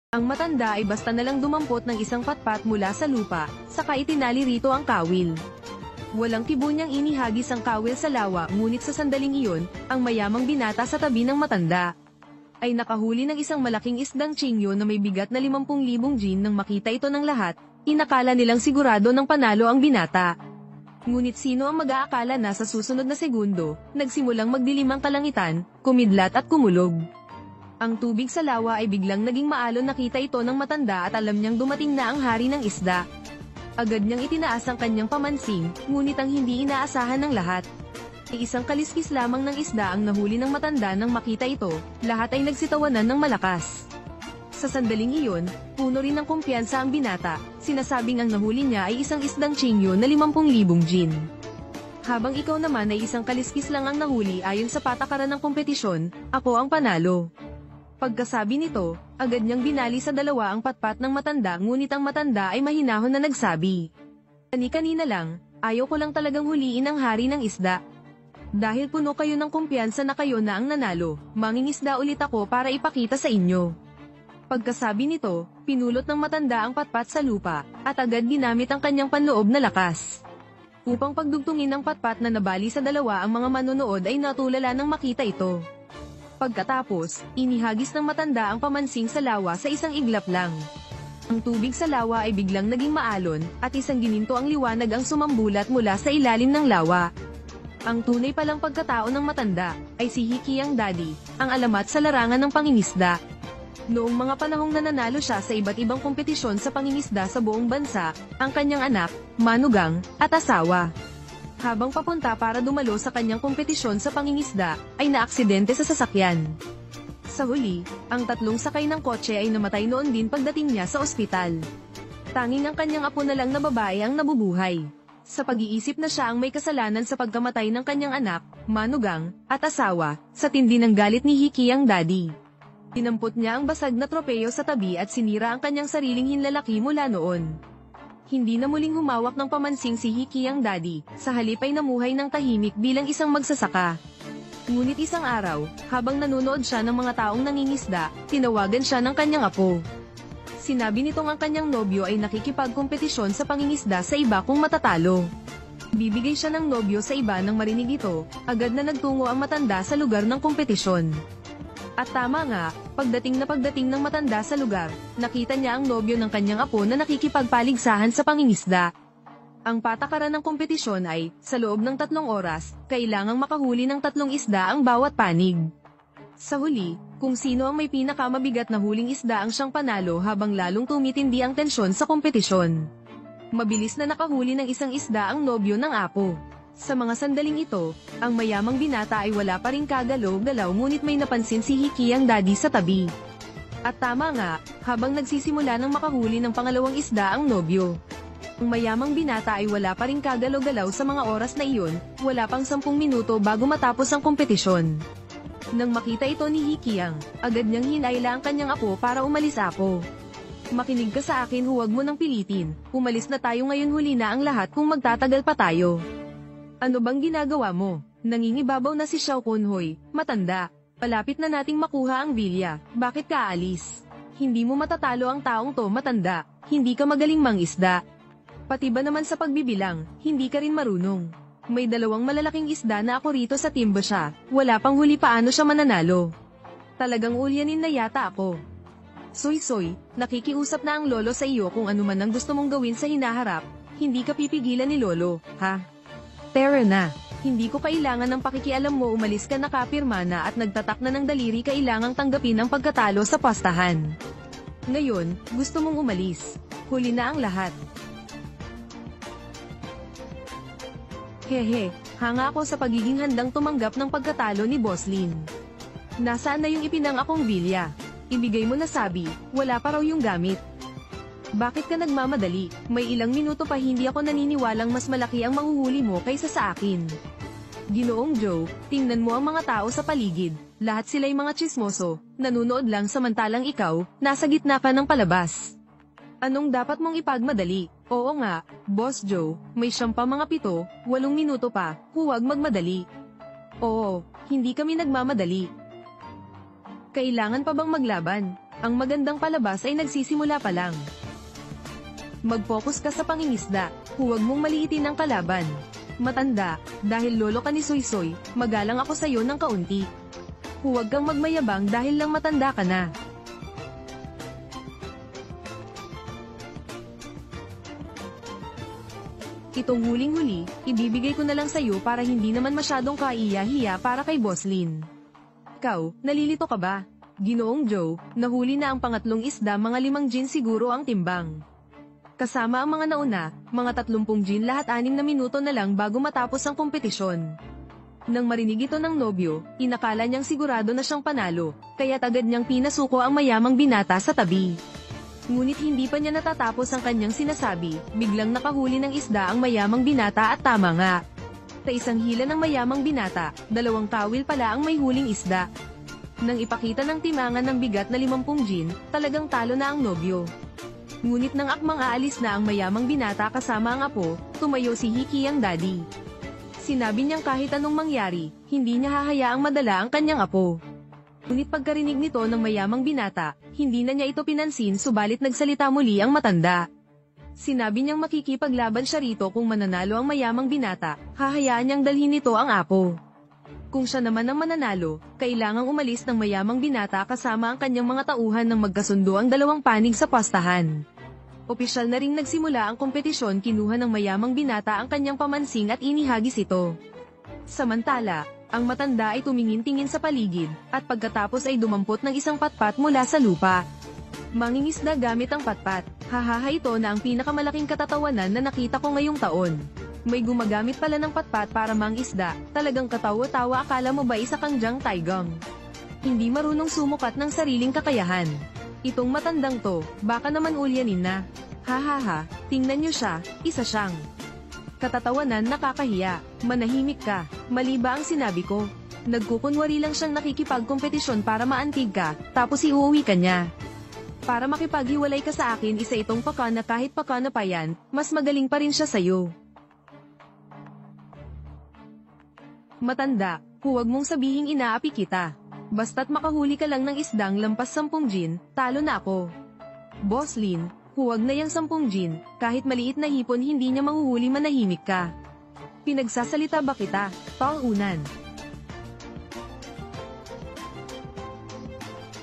Ang matanda ay basta nalang dumampot ng isang patpat mula sa lupa, saka itinali rito ang kawil. Walang tibo niyang inihagis ang kawil sa lawa, ngunit sa sandaling iyon, ang mayamang binata sa tabi ng matanda ay nakahuli ng isang malaking isdang tsingyo na may bigat na 50,000 jin. Nang makita ito ng lahat, inakala nilang sigurado ng panalo ang binata. Ngunit sino ang mag-aakala na sa susunod na segundo, nagsimulang magdilim ang kalangitan, kumidlat at kumulog. Ang tubig sa lawa ay biglang naging maalon. Nakita ito ng matanda at alam niyang dumating na ang hari ng isda. Agad niyang itinaas ang kanyang pamansing, ngunit ang hindi inaasahan ng lahat ay isang kaliskis lamang ng isda ang nahuli ng matanda. Nang makita ito, lahat ay nagsitawanan ng malakas. Sa sandaling iyon, puno rin ng kumpiyansa ang binata, sinasabing ang nahuli niya ay isang isdang tsingyo na 50,000 jin. Habang ikaw naman ay isang kaliskis lang ang nahuli ayon sa patakaran ng kompetisyon, ako ang panalo. Pagkasabi nito, agad niyang binali sa dalawa ang patpat ng matanda, ngunit ang matanda ay mahinahon na nagsabi, "Kanina lang, ayaw ko lang talagang huliin ang hari ng isda. Dahil puno kayo ng kumpiyansa na kayo na ang nanalo, mangingisda ulit ako para ipakita sa inyo." Pagkasabi nito, pinulot ng matanda ang patpat sa lupa, at agad ginamit ang kanyang panloob na lakas upang pagdugtungin ng patpat na nabali sa dalawa. Ang mga manonood ay natulala nang makita ito. Pagkatapos, inihagis ng matanda ang pamansing sa lawa sa isang iglap lang. Ang tubig sa lawa ay biglang naging maalon, at isang gininto ang liwanag ang sumambulat mula sa ilalim ng lawa. Ang tunay palang pagkatao ng matanda ay si Hikiyang Daddy, ang alamat sa larangan ng pangingisda. Noong mga panahong nananalo siya sa iba't ibang kompetisyon sa pangingisda sa buong bansa, ang kanyang anak, manugang, at asawa, habang papunta para dumalo sa kanyang kompetisyon sa pangingisda, ay naaksidente sa sasakyan. Sa huli, ang tatlong sakay ng kotse ay namatay noon din pagdating niya sa ospital. Tanging ang kanyang apo na lang na babae ang nabubuhay. Sa pag-iisip na siya ang may kasalanan sa pagkamatay ng kanyang anak, manugang, at asawa, sa tindi ng galit ni Hikiyang Daddy, tinampot niya ang basag na tropeyo sa tabi at sinira ang kanyang sariling hinlalaki mula noon. Hindi na muling humawak ng pamansing si Hikiyang Daddy, sa halip ay namuhay ng tahimik bilang isang magsasaka. Ngunit isang araw, habang nanonood siya ng mga taong nangingisda, tinawagan siya ng kanyang apo. Sinabi nitong ang kanyang nobyo ay nakikipagkompetisyon sa pangingisda sa iba kung matatalo. Bibigay siya ng nobyo sa iba. Nang marinig ito, agad na nagtungo ang matanda sa lugar ng kompetisyon. At tama nga, pagdating ng matanda sa lugar, nakita niya ang nobyo ng kanyang apo na nakikipagpaligsahan sa pangingisda. Ang patakaran ng kompetisyon ay, sa loob ng 3 oras, kailangang makahuli ng 3 isda ang bawat panig. Sa huli, kung sino ang may pinakamabigat na huling isda ang siyang panalo, habang lalong tumitindi ang tensyon sa kompetisyon. Mabilis na nakahuli ng isang isda ang nobyo ng apo. Sa mga sandaling ito, ang mayamang binata ay wala pa ring kagalaw-galaw, ngunit may napansin si Hikiyang Daddy sa tabi. At tama nga, habang nagsisimula ng makahuli ng pangalawang isda ang nobyo, ang mayamang binata ay wala pa ring kagalaw-galaw sa mga oras na iyon, wala pang 10 minuto bago matapos ang kompetisyon. Nang makita ito ni Hikiyang, agad niyang hinayla ang kanyang apo para umalis. "Apo, makinig ka sa akin, huwag mo nang pilitin, umalis na tayo ngayon, huli na ang lahat kung magtatagal pa tayo." "Ano bang ginagawa mo?" Nangingibabaw na si Xiao Kunhoy, "Matanda, palapit na nating makuha ang bilya, bakit ka aalis? Hindi mo matatalo ang taong to, matanda, hindi ka magaling mangisda. Pati ba naman sa pagbibilang, hindi ka rin marunong. May 2 malalaking isda na ako rito sa timba siya, wala pang huli, paano siya mananalo? Talagang ulyanin na yata ako." "Soy, nakikiusap na ang lolo sa iyo, kung ano man ang gusto mong gawin sa hinaharap, hindi ka pipigilan ni lolo, ha? Tara na, hindi ko kailangan ng pakikialam mo, umalis ka na." Kapirma na at nagtatak na ng daliri, kailangang tanggapin ang pagkatalo sa pastahan. Ngayon, gusto mong umalis. Huli na ang lahat. Hehe, hanga ako sa pagiging handang tumanggap ng pagkatalo ni Boss Lin. "Nasaan na yung ipinang akong bilya? Ibigay mo na," sabi, "wala pa raw yung gamit." "Bakit ka nagmamadali? May ilang minuto pa, hindi ako naniniwalang mas malaki ang mahuhuli mo kaysa sa akin." "Ginoong Joe, tingnan mo ang mga tao sa paligid, lahat sila'y mga tsismoso, nanunood lang samantalang ikaw, nasa gitna ka ng palabas. Anong dapat mong ipagmadali?" "Oo nga, Boss Joe, may 7, 8 minuto pa, huwag magmadali." "Oo, hindi kami nagmamadali." "Kailangan pa bang maglaban? Ang magandang palabas ay nagsisimula pa lang. Mag-focus ka sa pangingisda, huwag mong maliitin ang kalaban. Matanda, dahil lolo ka ni Soysoy, magalang ako sa'yo ng kaunti. Huwag kang magmayabang dahil lang matanda ka na. Itong huling-huli, ibibigay ko na lang sa'yo para hindi naman masyadong kaiya-hiya para kay Boss Lin. Ikaw, nalilito ka ba? Ginoong Joe, nahuli na ang pangatlong isda, mga 5 gin siguro ang timbang. Kasama ang mga nauna, mga 30 gin lahat 6 na minuto na lang bago matapos ang kompetisyon. Nang marinig ito ng nobyo, inakala niyang sigurado na siyang panalo, kaya't agad niyang pinasuko ang mayamang binata sa tabi. Ngunit hindi pa niya natatapos ang kanyang sinasabi, biglang nakahuli ng isda ang mayamang binata at tama nga. Sa isang hila ng mayamang binata, 2 kawil pala ang may huling isda. Nang ipakita ng timangan ng bigat na 50 gin, talagang talo na ang nobyo. Ngunit nang akmang aalis na ang mayamang binata kasama ang apo, tumayo si Hiki ang daddy. Sinabi niyang kahit anong mangyari, hindi niya hahayaang madala ang kanyang apo. Ngunit pagkarinig nito ng mayamang binata, hindi na niya ito pinansin, subalit nagsalita muli ang matanda. Sinabi niyang makikipaglaban siya rito kung mananalo ang mayamang binata, hahayaan niyang dalhin nito ang apo. Kung siya naman ang mananalo, kailangang umalis ng mayamang binata kasama ang kanyang mga tauhan nang magkasundo ang 2 panig sa pastahan. Opisyal na ring nagsimula ang kompetisyon, kinuha ng mayamang binata ang kanyang pamansing at inihagis ito. Samantala, ang matanda ay tumingin-tingin sa paligid, at pagkatapos ay dumampot ng isang patpat mula sa lupa. Mangingisda gamit ang patpat, hahaha, ito na ang pinakamalaking katatawanan na nakita ko ngayong taon. May gumagamit pala ng patpat para mangisda, talagang katawa-tawa, akala mo ba isa kang Jang Taigong? Hindi marunong sumukat ng sariling kakayahan. Itong matandang to, baka naman ulyanin na. Hahaha, tingnan niyo siya, isa siyang katatawanan, nakakahiya, manahimik ka, mali ba ang sinabi ko? Nagkukunwari lang siyang nakikipagkompetisyon para maantig ka, tapos iuwi ka niya. Para makipaghiwalay ka sa akin, isa itong pakana, kahit pakana pa yan, mas magaling pa rin siya sa'yo. Matanda, huwag mong sabihing inaapi kita. Basta't makahuli ka lang ng isdang lampas 10 gin, talo na ako. Boss Lin, huwag na yang 10 gin, kahit maliit na hipon hindi niya mahuhuli, manahimik ka. Pinagsasalita ba kita, paunan?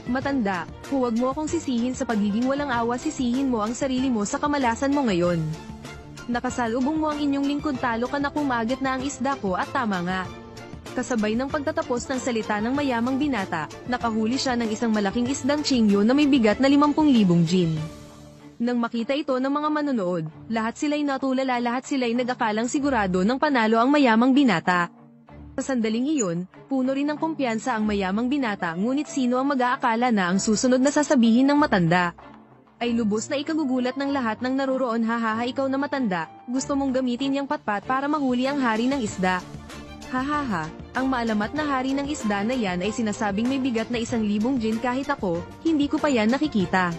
Matanda, huwag mo akong sisihin sa pagiging walang awa, sisihin mo ang sarili mo sa kamalasan mo ngayon. Nakasalubong mo ang inyong lingkod, talo ka na, kumagat na ang isda ko, at tama nga. Kasabay ng pagtatapos ng salita ng mayamang binata, nakahuli siya ng isang malaking isdang chingyo na may bigat na 50,000 gin. Nang makita ito ng mga manonood, lahat sila'y natulala, lahat sila'y nag-akalang sigurado ng panalo ang mayamang binata. Sa sandaling iyon, puno rin ng kumpiyansa ang mayamang binata, ngunit sino ang mag-aakala na ang susunod na sasabihin ng matanda ay lubos na ikagugulat ng lahat ng naroroon. Hahaha, ikaw na matanda, gusto mong gamitin yang patpat para mahuli ang hari ng isda. Hahaha, ang maalamat na hari ng isda na yan ay sinasabing may bigat na 1,000 gin, kahit ako, hindi ko pa yan nakikita.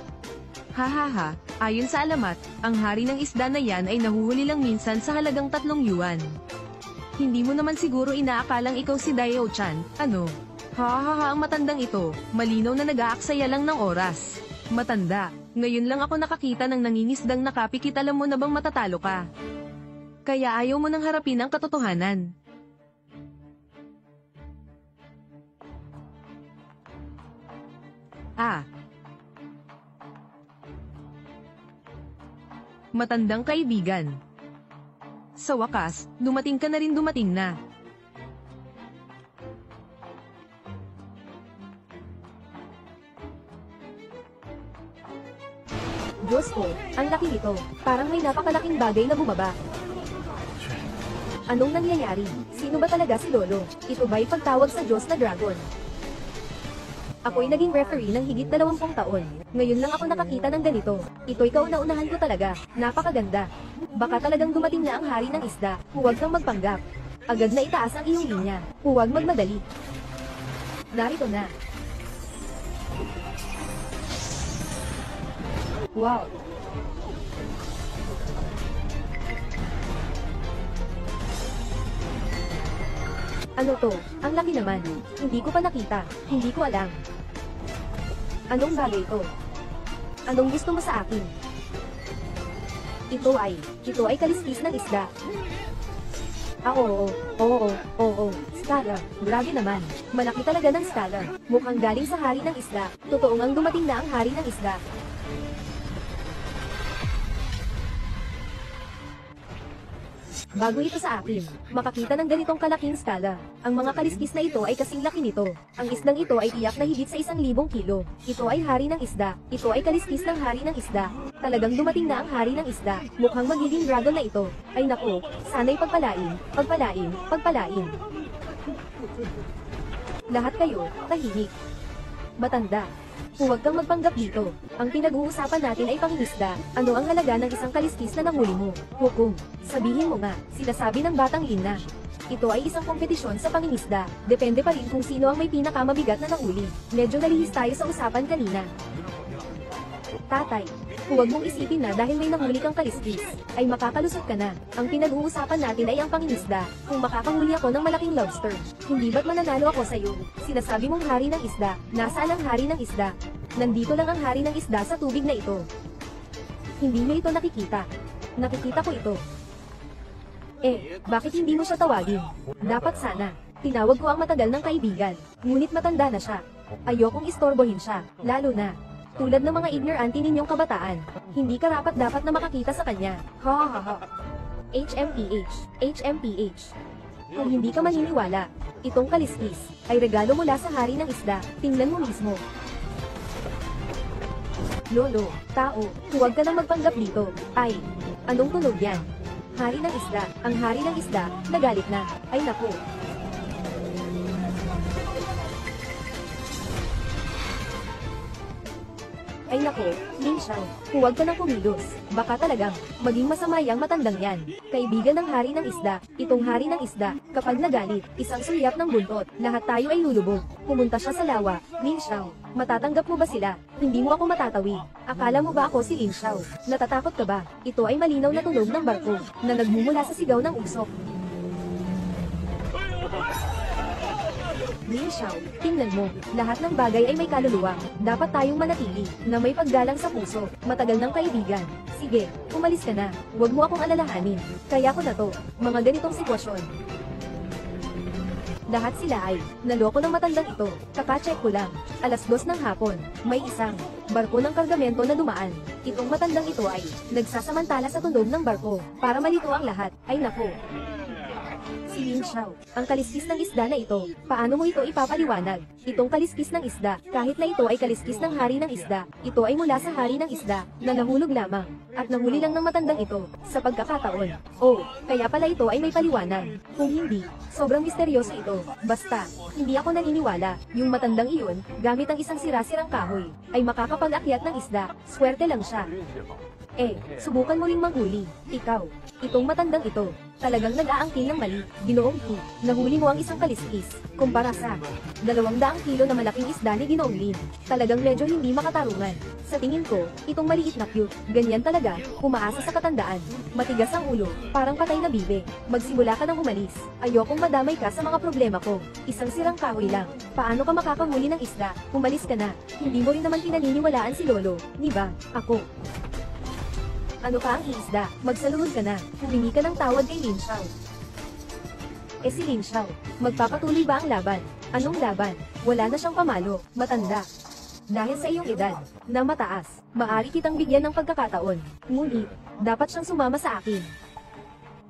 Hahaha, ayon sa alamat, ang hari ng isda na yan ay nahuhuli lang minsan sa halagang 3 yuan. Hindi mo naman siguro inaakalang ikaw si Dayo-chan, ano? Hahaha, ang matandang ito, malinaw na nag-aaksaya lang ng oras. Matanda, ngayon lang ako nakakita ng nangingisdang nakapikit, alam mo na bang matatalo ka? Kaya ayaw mo nang harapin ang katotohanan. Matandang kaibigan. Sa wakas, dumating ka na rin, dumating na. Diyos ko, ang laki nito. Parang may napakalaking bagay na bumaba. Anong nangyayari? Sino ba talaga si Lolo? Ito ba'y pagtawag sa Diyos na Dragon? Ako'y naging referee ng higit 20 taon. Ngayon lang ako nakakita ng ganito. Ito'y kauna-unahan ko talaga. Napakaganda. Baka talagang dumating na ang hari ng isda. Huwag kang magpanggap. Agad na itaas ang iyong linya. Huwag magmadali. Narito na. Wow! Ano to? Ang laki naman. Hindi ko pa nakita. Hindi ko alam. Anong bagay ito? Anong gusto mo sa akin? Ito ay kaliskis ng isda. Oo. Scholar, grabe naman. Malaki talaga ng scholar. Mukhang galing sa hari ng isda. Totoo ngang dumating na ang hari ng isda. Bago ito sa akin, makakita ng ganitong kalaking skala. Ang mga kaliskis na ito ay kasing laki nito. Ang isdang ito ay tiyak na higit sa 1,000 kilo. Ito ay hari ng isda. Ito ay kaliskis ng hari ng isda. Talagang dumating na ang hari ng isda. Mukhang magiging dragon na ito. Ay naku, sana'y pagpalain. Lahat kayo, tahimik. Matanda. Huwag kang magpanggap dito. Ang pinag-uusapan natin ay pangingisda. Ano ang halaga ng isang kaliskis na nahuli mo? Hukom. Sabihin mo nga, sinasabi ng batang Lina. Ito ay isang kompetisyon sa pangingisda. Depende pa rin kung sino ang may pinakamabigat na nahuli. Medyo nalihis tayo sa usapan kanina. Tatay, huwag mong isipin na dahil may nahuli kang kaliskis, ay makakalusot ka na. Ang pinag-uusapan natin ay ang pangingisda. Kung makakahuli ako ng malaking lobster, hindi ba't mananalo ako sa'yo? Sinasabi mong hari ng isda. Nasaan ang hari ng isda? Nandito lang ang hari ng isda sa tubig na ito. Hindi mo ito nakikita. Nakikita ko ito. Bakit hindi mo siya tawagin? Dapat sana. Tinawag ko ang matagal ng kaibigan. Ngunit matanda na siya. Ayokong istorbohin siya, lalo na tulad ng mga ignorante ninyong kabataan. Hindi karapat dapat na makakita sa kanya. Ha. HMPH. Kung hindi ka maniniwala, itong kaliskis ay regalo mula sa hari ng isda. Tingnan mo mismo. Lolo, tao, huwag ka nang magpanggap dito. Ay, anong tunog yan? Hari ng isda. Ang hari ng isda, nagalit na. Ay naku. Ay nako, Ling Xiao, huwag ka nang kumilos. Baka talagang, maging masama yang matandang yan. Kaibigan ng hari ng isda, itong hari ng isda, kapag nagalit, isang sulyap ng buntot, lahat tayo ay lulubog. Pumunta siya sa lawa. Ling Xiao, matatanggap mo ba sila? Hindi mo ako matatawi. Akala mo ba ako si Ling Xiao? Natatakot ka ba? Ito ay malinaw na tunog ng barko, na nagmumula sa sigaw ng usok. Ling Xiao, tingnan mo, lahat ng bagay ay may kaluluwa. Dapat tayong manatili, na may paggalang sa puso, matagal ng kaibigan. Sige, umalis ka na, huwag mo akong alalahanin. Kaya ko na to, mga ganitong sitwasyon. Lahat sila ay, naloko ng matandang ito, kaka-check ko lang. 2:00 ng hapon, may isang barko ng kargamento na dumaan. Itong matandang ito ay, nagsasamantala sa tunog ng barko, para malito ang lahat. Ay naku. Si Ling Xiao, ang kaliskis ng isda na ito, paano mo ito ipapaliwanag? Itong kaliskis ng isda, kahit na ito ay kaliskis ng hari ng isda, ito ay mula sa hari ng isda, na nahulog lamang, at nahuli lang ng matandang ito, sa pagkakataon. Kaya pala ito ay may paliwanag. Kung hindi, sobrang misteryoso ito. Basta, hindi ako naniniwala, yung matandang iyon, gamit ang isang sira-sirang kahoy, ay makakapag-akyat ng isda, swerte lang siya. Subukan mo ring manghuli. Ikaw, itong matandang ito, talagang nag-aangkin ng mali. Ginoong Fu, nahuli mo ang isang kaliskis, kumpara sa 200 kilo na malaking isda ni Ginoong Lin. Talagang medyo hindi makatarungan. Sa tingin ko, itong maliit na cute, ganyan talaga, umaasa sa katandaan. Matigas ang ulo, parang patay na bibe. Magsimula ka nang umalis. Ayokong madamay ka sa mga problema ko. Isang sirang kahoy lang. Paano ka makakahuli ng isda? Umalis ka na. Hindi mo rin naman pinaniniwalaan si Lolo, di ba? Ako. Ano ka ang isda? Magsaluhod ka na. Humingi ka ng tawad kay Ling Xiao. Si Ling Xiao, magpapatuloy ba ang laban? Anong laban? Wala na siyang pamalo, matanda. Dahil sa iyong edad, na mataas, maaari kitang bigyan ng pagkakataon. Ngunit, dapat siyang sumama sa akin.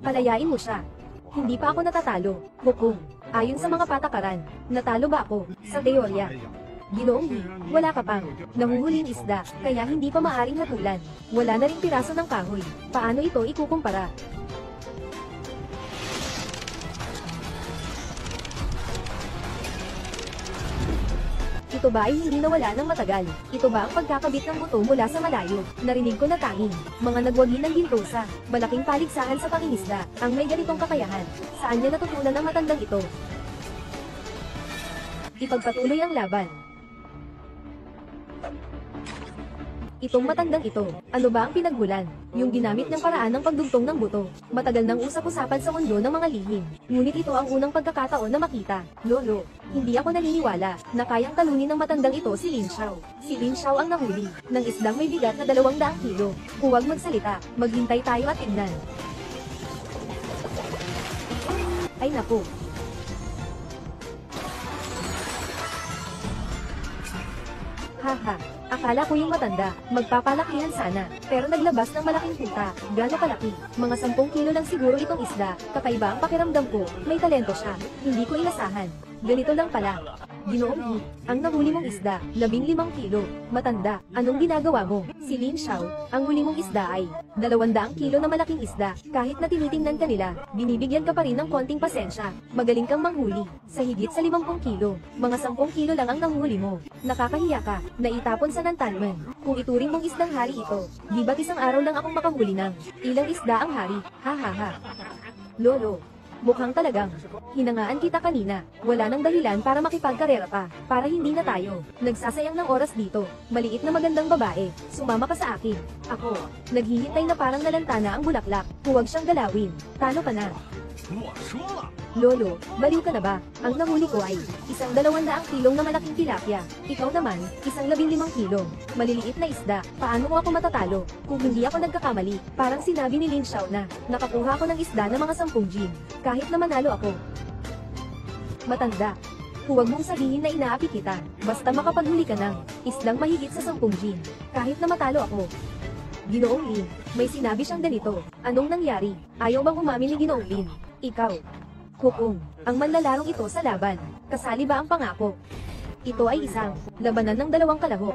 Palayain mo siya. Hindi pa ako natatalo. Hukom. Ayon sa mga patakaran, natalo ba ako? Sa teorya. Ginoong Li, wala ka pang nahuhuling isda, kaya hindi pa maaring hatulan. Wala na ring piraso ng kahoy. Paano ito ikukumpara? Ito ba ay hindi nawala ng matagal? Ito ba ang pagkakabit ng buto mula sa malayo? Narinig ko na tanging mga nagwagi ng gintosa, malaking paligsahan sa pangingisda, ang may ganitong kakayahan. Saan niya natutunan ang matandang ito? Ipagpatuloy ang laban. Itong matandang ito, ano ba ang pinaghulan? Yung ginamit niyang paraan ng pagdugtong ng buto. Matagal nang usap-usapan sa mundo ng mga lihim. Ngunit ito ang unang pagkakataon na makita. Lolo, hindi ako naniniwala na kayang talunin ng matandang ito si Lin Xiao. Si Lin Xiao ang nahuli ng isdang may bigat na 200 kilo. Huwag magsalita, maghintay tayo at tingnan. Ay naku. Haha, akala ko yung matanda, magpapalakihan sana, pero naglabas ng malaking puta. Gaano kalaki? Mga 10 kilo lang siguro itong isda. Kakaiba ang pakiramdam ko, may talento siya. Hindi ko inasahan. Ganito lang pala. Ginoong Yi, ang nahuli mong isda, 15 kilo. Matanda, anong ginagawa mo? Si Lin Xiao, ang huli mong isda ay 200 kilo na malaking isda. Kahit na tinitingnan ka nila, binibigyan ka pa rin ng konting pasensya. Magaling kang manghuli. Sa higit sa 50 kilo, mga 10 kilo lang ang nahuli mo. Nakakahiya ka, naitapon sa nantanman. Kung ituring mong isdang hari ito, di ba't isang araw lang akong makahuli ng ilang isda ang hari? Ha ha ha. Lolo, mukhang talagang hinangaan kita kanina. Wala nang dahilan para makipagkarera pa. Para hindi na tayo nagsasayang ng oras dito. Maliit na magandang babae, sumama ka sa akin. Ako, naghihintay na parang nalantana ang bulaklak. Huwag siyang galawin. Talo ka na. Lolo, baliw ka na ba? Ang nahuli ko ay isang 200 kilong na malaking tilapia. Ikaw naman, isang 15 kilong maliliit na isda. Paano mo ako matatalo? Kung hindi ako nagkakamali, parang sinabi ni Lin Xiao na nakakuha ko ng isda na mga 10 gin. Kahit na manalo ako. Matanda, huwag mong sabihin na inaapi kita. Basta makapaghuli ka ng isdang mahigit sa 10 gin. Kahit na matalo ako. Ginoong Lin, may sinabi siyang ganito. Anong nangyari? Ayaw bang umamin ni Ginoong Lin? Ikaw. Hukong, ang manlalarong ito sa laban. Kasali ba ang pangako? Ito ay isang labanan ng 2 kalahok.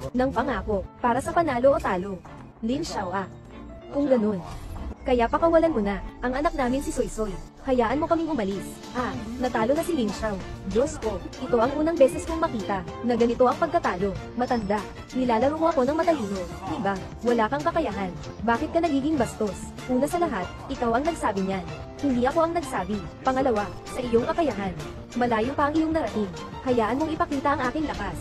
Ng pangako, para sa panalo o talo. Lin Xiao ah. Kung ganun. Kaya pakawalan mo na, ang anak namin si Soy Soy. Hayaan mo kaming umalis. Ah, natalo na si Lin Xiao. Diyos ko, ito ang unang beses kong makita na ganito ang pagkatalo. Matanda, nilalaro mo ako ng matalino. Diba, wala kang kakayahan. Bakit ka nagiging bastos? Una sa lahat, ikaw ang nagsabi niyan. Hindi ako ang nagsabi. Pangalawa, sa iyong kakayahan. Malayo pa ang iyong narating. Hayaan mong ipakita ang aking lakas.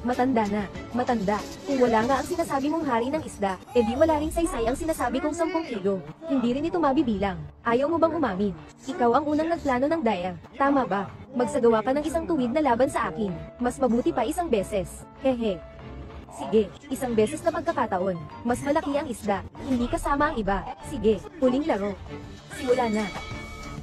Matanda na, matanda. Kung wala nga ang sinasabi mong hari ng isda, edi wala ring saysay ang sinasabi kong 10 kilo. Hindi rin ito mabibilang. Ayaw mo bang umamin? Ikaw ang unang nagplano ng daya. Tama ba? Magsagawa ka ng isang tuwid na laban sa akin. Mas mabuti pa isang beses. Hehe. Sige, isang beses na pagkakataon. Mas malaki ang isda, hindi kasama ang iba. Sige, huling laro. Simula na.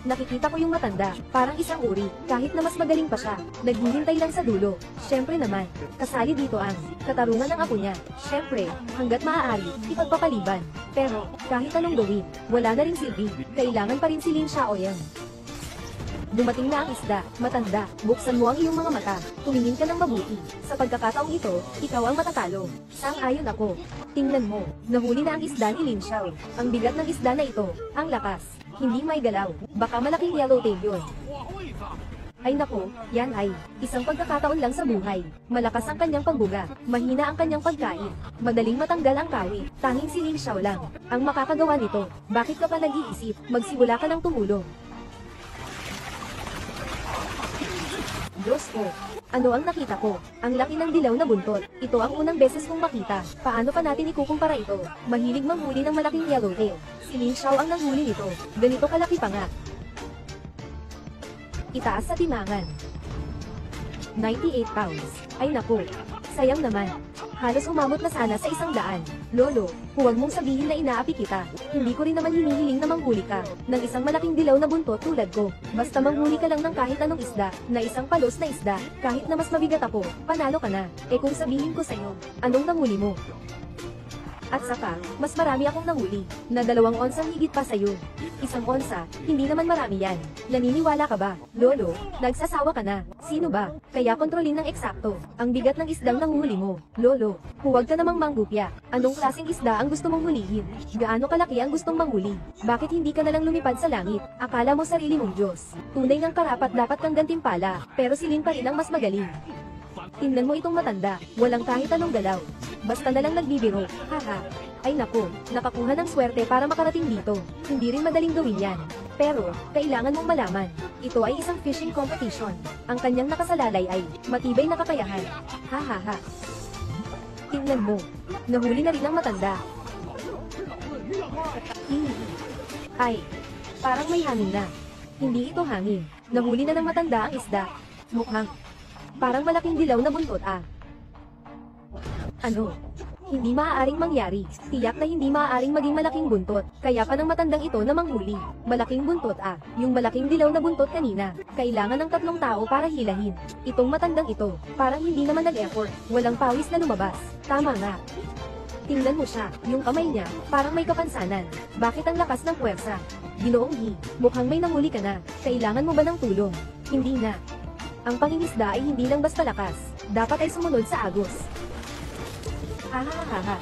Nakikita ko yung matanda, parang isang uri, kahit na mas magaling pa siya. Naghihintay lang sa dulo. Syempre naman, kasali dito ang katarungan ng apo niya. Syempre, hanggat maaari, ipagpapaliban. Pero, kahit anong gawin, wala na ring silbi. Kailangan pa rin si Lin Xiao yan. Dumating na ang isda, matanda, buksan mo ang iyong mga mata, tumingin ka ng mabuti. Sa pagkakataong ito, ikaw ang matatalo. Sang-ayon ako. Tingnan mo, nahuli na ang isda ni Lin Xiao. Ang bigat ng isda na ito, ang lakas, hindi may galaw, baka malaking yellowtail yun. Ay nako, yan ay isang pagkakataon lang sa buhay. Malakas ang kanyang pagbuga, mahina ang kanyang pagkain, madaling matanggal ang kawi. Tanging si Lin Xiao lang ang makakagawa nito. Bakit ka pa nag-iisip? Magsimula ka ng tumulong. Diyos ko, ano ang nakita ko? Ang laki ng dilaw na buntot. Ito ang unang beses kong makita. Paano pa natin ikukumpara ito? Mahilig manghuli ng malaking yellowtail. Si Lin Xiao ang nanghuli nito. Ganito kalaki pa nga. Itaas sa timangan. 98 pounds. Ay naku, sayang naman. Halos umabot na sana sa 100. Lolo, huwag mong sabihin na inaapi kita. Hindi ko rin naman hinihiling na manghuli ka ng isang malaking dilaw na buntot tulad ko. Basta manghuli ka lang ng kahit anong isda, na isang palos na isda, kahit na mas mabigat ako, panalo ka na. Eh kung sabihin ko sa'yo, anong nanghuli mo? At saka, mas marami akong nahuli, na 2 onsang higit pa sa'yo. 1 onsa, hindi naman marami yan. Naniniwala ka ba? Lolo, nagsasawa ka na. Sino ba? Kaya kontrolin ng eksakto ang bigat ng isdang nanghuli mo. Lolo, huwag ka namang manggupya. Anong klaseng isda ang gusto mong hulihin? Gaano kalaki ang gustong manghuli? Bakit hindi ka nalang lumipad sa langit? Akala mo sarili mong Diyos. Tunay ng karapat dapat kang gantimpala, pero si Lin pa rin ang mas magaling. Tingnan mo itong matanda, walang kahit anong galaw. Basta na lang nagbibiro, haha. Ay naku, nakakuha ng swerte para makarating dito. Hindi rin madaling gawin yan. Pero, kailangan mong malaman, ito ay isang fishing competition. Ang kanyang nakasalalay ay matibay na kakayahan. Hahaha. Tingnan mo. Nahuli na rin ang matanda. Ay, parang may hangin na. Hindi ito hangin. Nahuli na ng matanda ang isda. Mukhang parang malaking dilaw na buntot ah. Ano? Hindi maaaring mangyari. Tiyak na hindi maaaring maging malaking buntot. Kaya pa ng matandang ito na manghuli. Malaking buntot ah. Yung malaking dilaw na buntot kanina. Kailangan ng 3 tao para hilahin. Itong matandang ito, parang hindi naman nag-effort. Walang pawis na lumabas. Tama nga. Tingnan mo siya, yung kamay niya, parang may kapansanan. Bakit ang lakas ng puwersa? Ginoong Yi, mukhang may nanguli ka na. Kailangan mo ba ng tulong? Hindi na. Ang pangingisda ay hindi lang basta lakas. Dapat ay sumunod sa agos. Hahaha.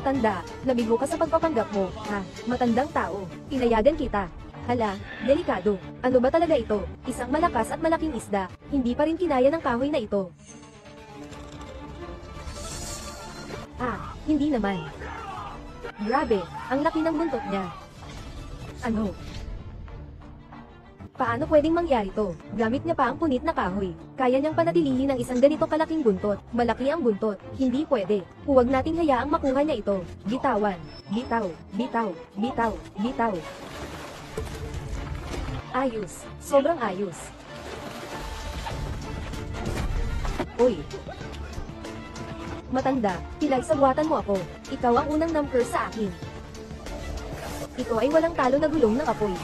Tanda, nabigo ka sa pagpapanggap mo, ha? Matandang tao, pinayagan kita. Hala, delikado. Ano ba talaga ito? Isang malakas at malaking isda, hindi pa rin kinaya ng kahoy na ito. Ah, hindi naman. Grabe, ang laki ng buntot niya. Ano? Paano pwedeng mangyari to? Gamit niya pa ang punit na kahoy. Kaya niyang panatilihin ang isang ganito kalaking buntot. Malaki ang buntot. Hindi pwede. Huwag nating hayaang makuha niya ito. Bitawan. Bitaw. Bitaw. Bitaw. Bitaw. Ayos. Sobrang ayos. Uy. Matanda, pinagsagwatan mo ako. Ikaw ang unang number sa akin. Ito ay walang talo na gulong ng apoy.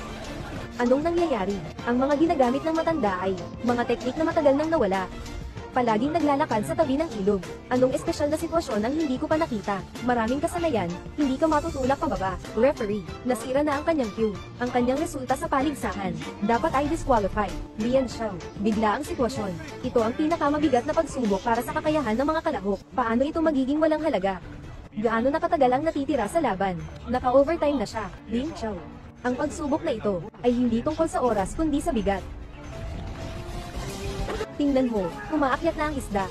Anong nangyayari? Ang mga ginagamit ng matanda ay mga teknik na matagal nang nawala. Palaging naglalakad sa tabi ng ilog. Anong espesyal na sitwasyon ang hindi ko pa nakita? Maraming kasanayan, hindi ka matutulak pababa. Referee, nasira na ang kanyang cue. Ang kanyang resulta sa paligsahan. Dapat ay disqualified. Lian Xiao. Bigla ang sitwasyon. Ito ang pinakamabigat na pagsubok para sa kakayahan ng mga kalahok. Paano ito magiging walang halaga? Gaano nakatagal ang natitira sa laban? Naka-overtime na siya. Lian Xiao. Ang pagsubok na ito ay hindi tungkol sa oras kundi sa bigat. Tingnan mo, umaakyat na ang isda.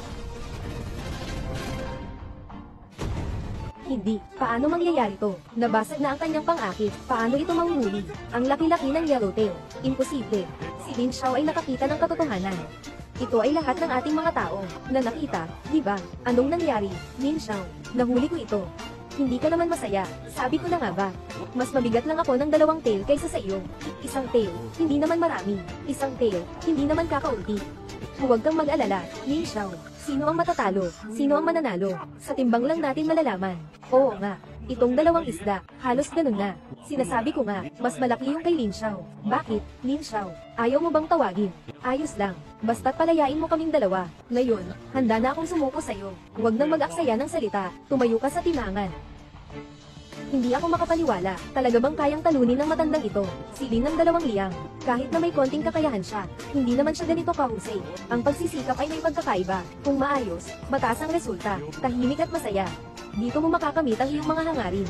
Hindi. Paano mangyayari to? Nabasag na ang kanyang pang-akit. Paano ito manghuli? Ang laki-laki ng yellowtail. Imposible. Si Lin Xiao ay nakakita ng katotohanan. Ito ay lahat ng ating mga tao na nakita, di ba? Anong nangyari? Lin Xiao, nahuli ko ito. Hindi ka naman masaya. Sabi ko na nga ba? Mas mabigat lang ako ng 2 tail kaysa sa iyo. Isang tail, hindi naman marami. Isang tail, hindi naman kakaunti. Huwag kang mag-alala, Lin Xiao. Sino ang matatalo? Sino ang mananalo? Sa timbang lang natin malalaman. Oo nga. Itong 2 isda, halos ganun na. Sinasabi ko nga, mas malaki yung kay Lin Xiao. Bakit, Lin Xiao? Ayaw mo bang tawagin? Ayos lang. Basta't palayain mo kaming 2. Ngayon, handa na akong sumuko sa'yo. Huwag nang mag-aksaya ng salita. Tumayo ka sa timangan. Hindi ako makapaniwala. Talaga bang kayang talunin ng matandang ito? Silin ng 2 liyang. Kahit na may konting kakayahan siya, hindi naman siya ganito kahusay. Ang pagsisikap ay may pagkakaiba. Kung maayos, mataas ang resulta. Tahimik at masaya. Dito mo makakamit ang iyong mga hangarin.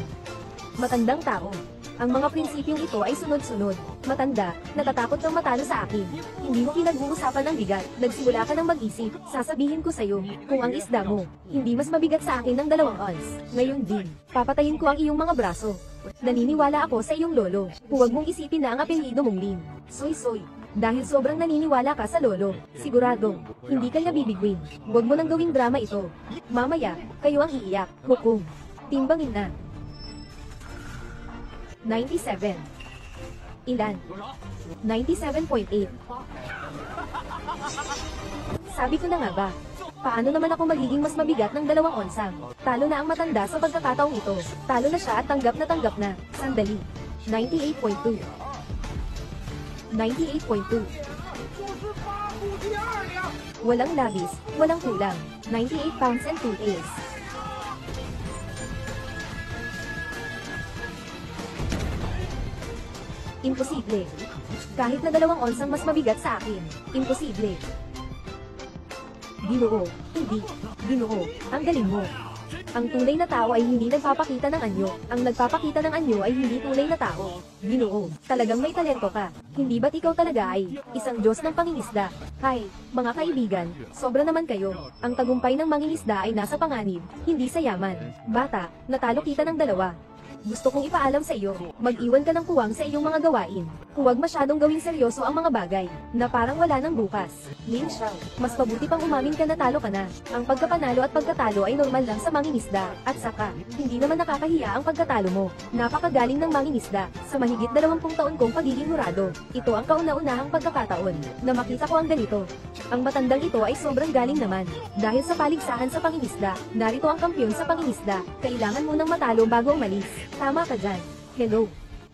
Matandang tao. Ang mga prinsipyong ito ay sunod-sunod. Matanda, natatakot kang matalo sa akin. Hindi mo pinag-uusapan ng bigat. Nagsimula ka ng mag-isip. Sasabihin ko sa'yo, kung ang isda mo, hindi mas mabigat sa akin ng 2 ons. Ngayon din, papatayin ko ang iyong mga braso. Naniniwala ako sa iyong lolo. Huwag mong isipin na ang apelyido mong Lin. Soy. Dahil sobrang naniniwala ka sa lolo, sigurado, hindi ka niya bibigwin. Huwag mo nang gawing drama ito. Mamaya, kayo ang iiyak. Hukom. Timbangin na. 97. Ilan? 97.8. Sabi ko na nga ba? Paano naman ako magiging mas mabigat ng 2 onsang? Talo na ang matanda sa pagkakataong ito. Talo na siya at tanggap na. Sandali. 98.2. 98.2. Walang labis, walang kulang. 98 pounds and 2 days. Imposible. Kahit na 2 onsang mas mabigat sa akin. Imposible. Ginoo. Hindi. Ginoo. Ang galing mo. Ang tunay na tao ay hindi nagpapakita ng anyo. Ang nagpapakita ng anyo ay hindi tunay na tao. Ginoo. Talagang may talento ka. Hindi ba't ikaw talaga ay isang Diyos ng pangingisda? Hay, mga kaibigan, sobra naman kayo. Ang tagumpay ng mangingisda ay nasa panganib, hindi sa yaman. Bata, natalo kita ng 2. Gusto kong ipaalam sa iyo, mag-iwan ka ng puwang sa iyong mga gawain. Huwag masyadong gawing seryoso ang mga bagay, na parang wala nang bukas. Lin Xiao, mas mabuti pang umamin ka na talo ka na. Ang pagkapanalo at pagkatalo ay normal lang sa mangingisda, at saka, hindi naman nakakahiya ang pagkatalo mo. Napakagaling ng mangingisda, sa mahigit 20 taon kong pagiging hurado. Ito ang kauna-unahang pagkakataon, na makita ko ang ganito. Ang matandang ito ay sobrang galing naman. Dahil sa paligsahan sa pangingisda, narito ang kampyon sa pangingisda. Kailangan mo nang matalo bago umalis. Tama ka dyan. Hello.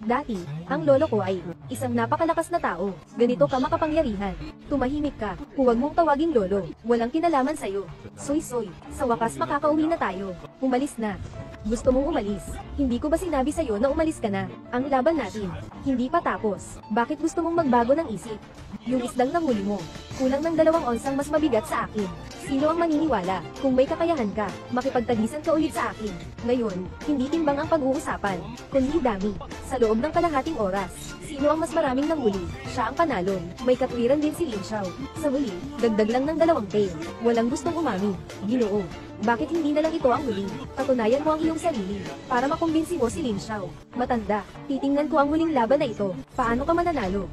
Dati, ang lolo ko ay isang napakalakas na tao. Ganito ka makapangyarihan. Tumahimik ka. Huwag mong tawaging lolo. Walang kinalaman sa'yo. Soy, sa wakas makakauwi na tayo. Umalis na. Gusto mong umalis? Hindi ko ba sinabi sa'yo na umalis ka na? Ang laban natin, hindi pa tapos. Bakit gusto mong magbago ng isip? Yung isdang nahuli mo, kulang ng 2 onsang mas mabigat sa akin. Sino ang maniniwala? Kung may kakayahan ka, makipagtagisan ka ulit sa akin. Ngayon, hindi timbang ang pag-uusapan, kundi dami. Sa loob ng kalahating oras, sino ang mas maraming nanghuli? Siya ang panalo. May katwiran din si Lin Xiao. Sa huli, dagdag lang ng 2 tail. Walang gustong umami. Ginoo. Bakit hindi na lang ito ang huli? Patunayan mo ang iyong sarili, para makumbinsi mo si Lin Xiao. Matanda, titingnan ko ang huling laban na ito. Paano ka mananalo?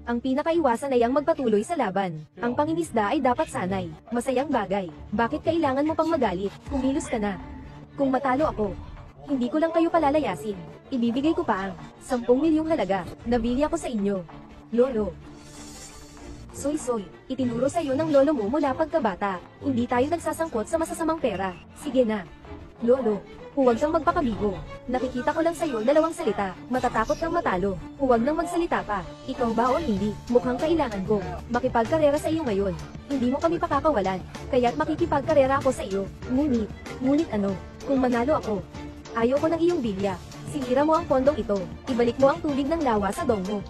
Ang pinakaiwasan ay ang magpatuloy sa laban. Ang pangingisda ay dapat sanay. Masayang bagay. Bakit kailangan mo pang magalit? Kumilos ka na. Kung matalo ako, hindi ko lang kayo palalayasin. Ibibigay ko pa ang 10 milyong halaga. Nabili ako sa inyo. Lolo. Soy, itinuro sa iyo ng lolo mo mula pagkabata. Hindi tayo nagsasangkot sa masasamang pera. Sige na. Lolo, huwag kang magpakabigo. Nakikita ko lang sa iyo 2 salita. Matatakot kang matalo. Huwag nang magsalita pa. Ikaw ba o hindi? Mukhang kailangan ko makipagkarera sa iyo ngayon. Hindi mo kami pakakawalan. Kaya't makikipagkarera ako sa iyo. Ngunit ano? Kung manalo ako, ayaw ko ng iyong bilya. Sinira mo ang pondong ito. Ibalik mo ang tubig ng lawa sa dong mo.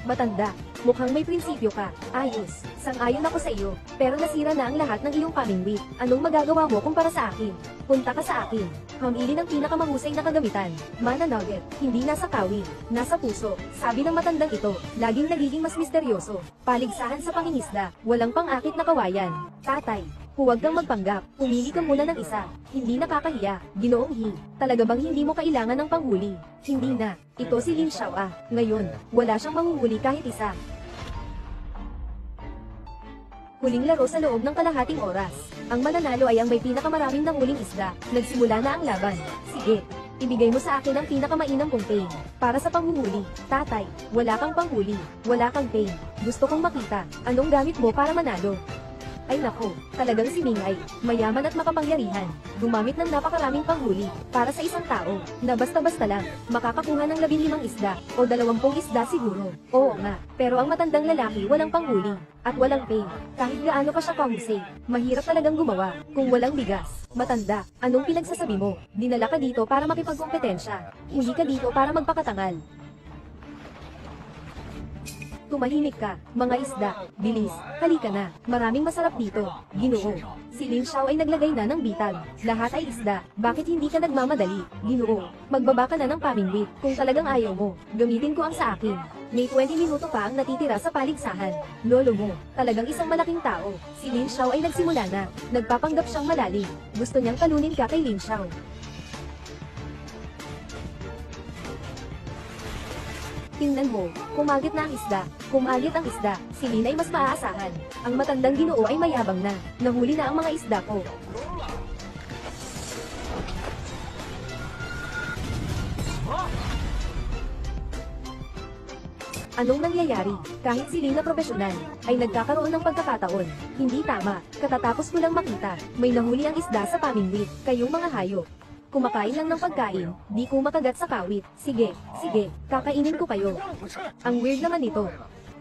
Matanda, mukhang may prinsipyo ka. Ayos, sang-ayon ako sa iyo. Pero nasira na ang lahat ng iyong pamingwit. Anong magagawa mo kumpara sa akin? Punta ka sa akin. Hamili ng pinakamahusay na kagamitan. Mana nugget, hindi nasa kawil, nasa puso. Sabi ng matandang ito, laging nagiging mas misteryoso. Paligsahan sa pangingisda, walang pang-akit na kawayan. Tatay, huwag kang magpanggap. Pumili ka muna ng isa. Hindi nakakahiya. Ginoong He, talaga bang hindi mo kailangan ng panghuli? Hindi na. Ito si Lin Xiao ah. Ngayon, wala siyang manghuhuli kahit isa. Huling laro sa loob ng kalahating oras. Ang mananalo ay ang may pinakamaraming nanghuling isda. Nagsimula na ang laban. Sige, ibigay mo sa akin ang pinakamainam kong pain. Para sa panghuhuli. Tatay, wala kang panghuli. Wala kang pain. Gusto kong makita. Anong gamit mo para manalo? Ay nako, talagang si Ming ay mayaman at makapangyarihan. Gumamit ng napakaraming panghuli para sa isang tao na basta-basta lang makakakuha ng 15 isda o 20 isda siguro. Oo nga, pero ang matandang lalaki walang panghuli at walang pain. Kahit gaano pa siya kahusay, mahirap talagang gumawa kung walang bigas. Matanda, anong pinagsasabi mo? Dinala ka dito para makipagkompetensya. Hindi ka dito para magpakatangal. Tumahimik ka, mga isda. Bilis, halika na. Maraming masarap dito. Ginoo. Si Lin Xiao ay naglagay na ng bitag. Lahat ay isda. Bakit hindi ka nagmamadali? Ginoo. Magbaba ka na ng pamingwit. Kung talagang ayaw mo, gamitin ko ang sa akin. May 20 minuto pa ang natitira sa paligsahan. Lolo mo, talagang isang malaking tao. Si Lin Xiao ay nagsimula na. Nagpapanggap siyang malalim. Gusto niyang talunin ka kay Lin Xiao. Tingnan mo, kumagit na ang isda. Kumagit ang isda, si Lin ay mas maaasahan. Ang matandang Ginoo ay mayabang na. Nahuli na ang mga isda ko. Anong nangyayari? Kahit si Lin na profesional, ay nagkakaroon ng pagkakataon. Hindi tama, katatapos ko lang makita, may nahuli ang isda sa pamingwit. Kayong mga hayop. Kumakain lang ng pagkain, di ko makagat sa kawit. Sige, kakainin ko kayo. Ang weird naman nito.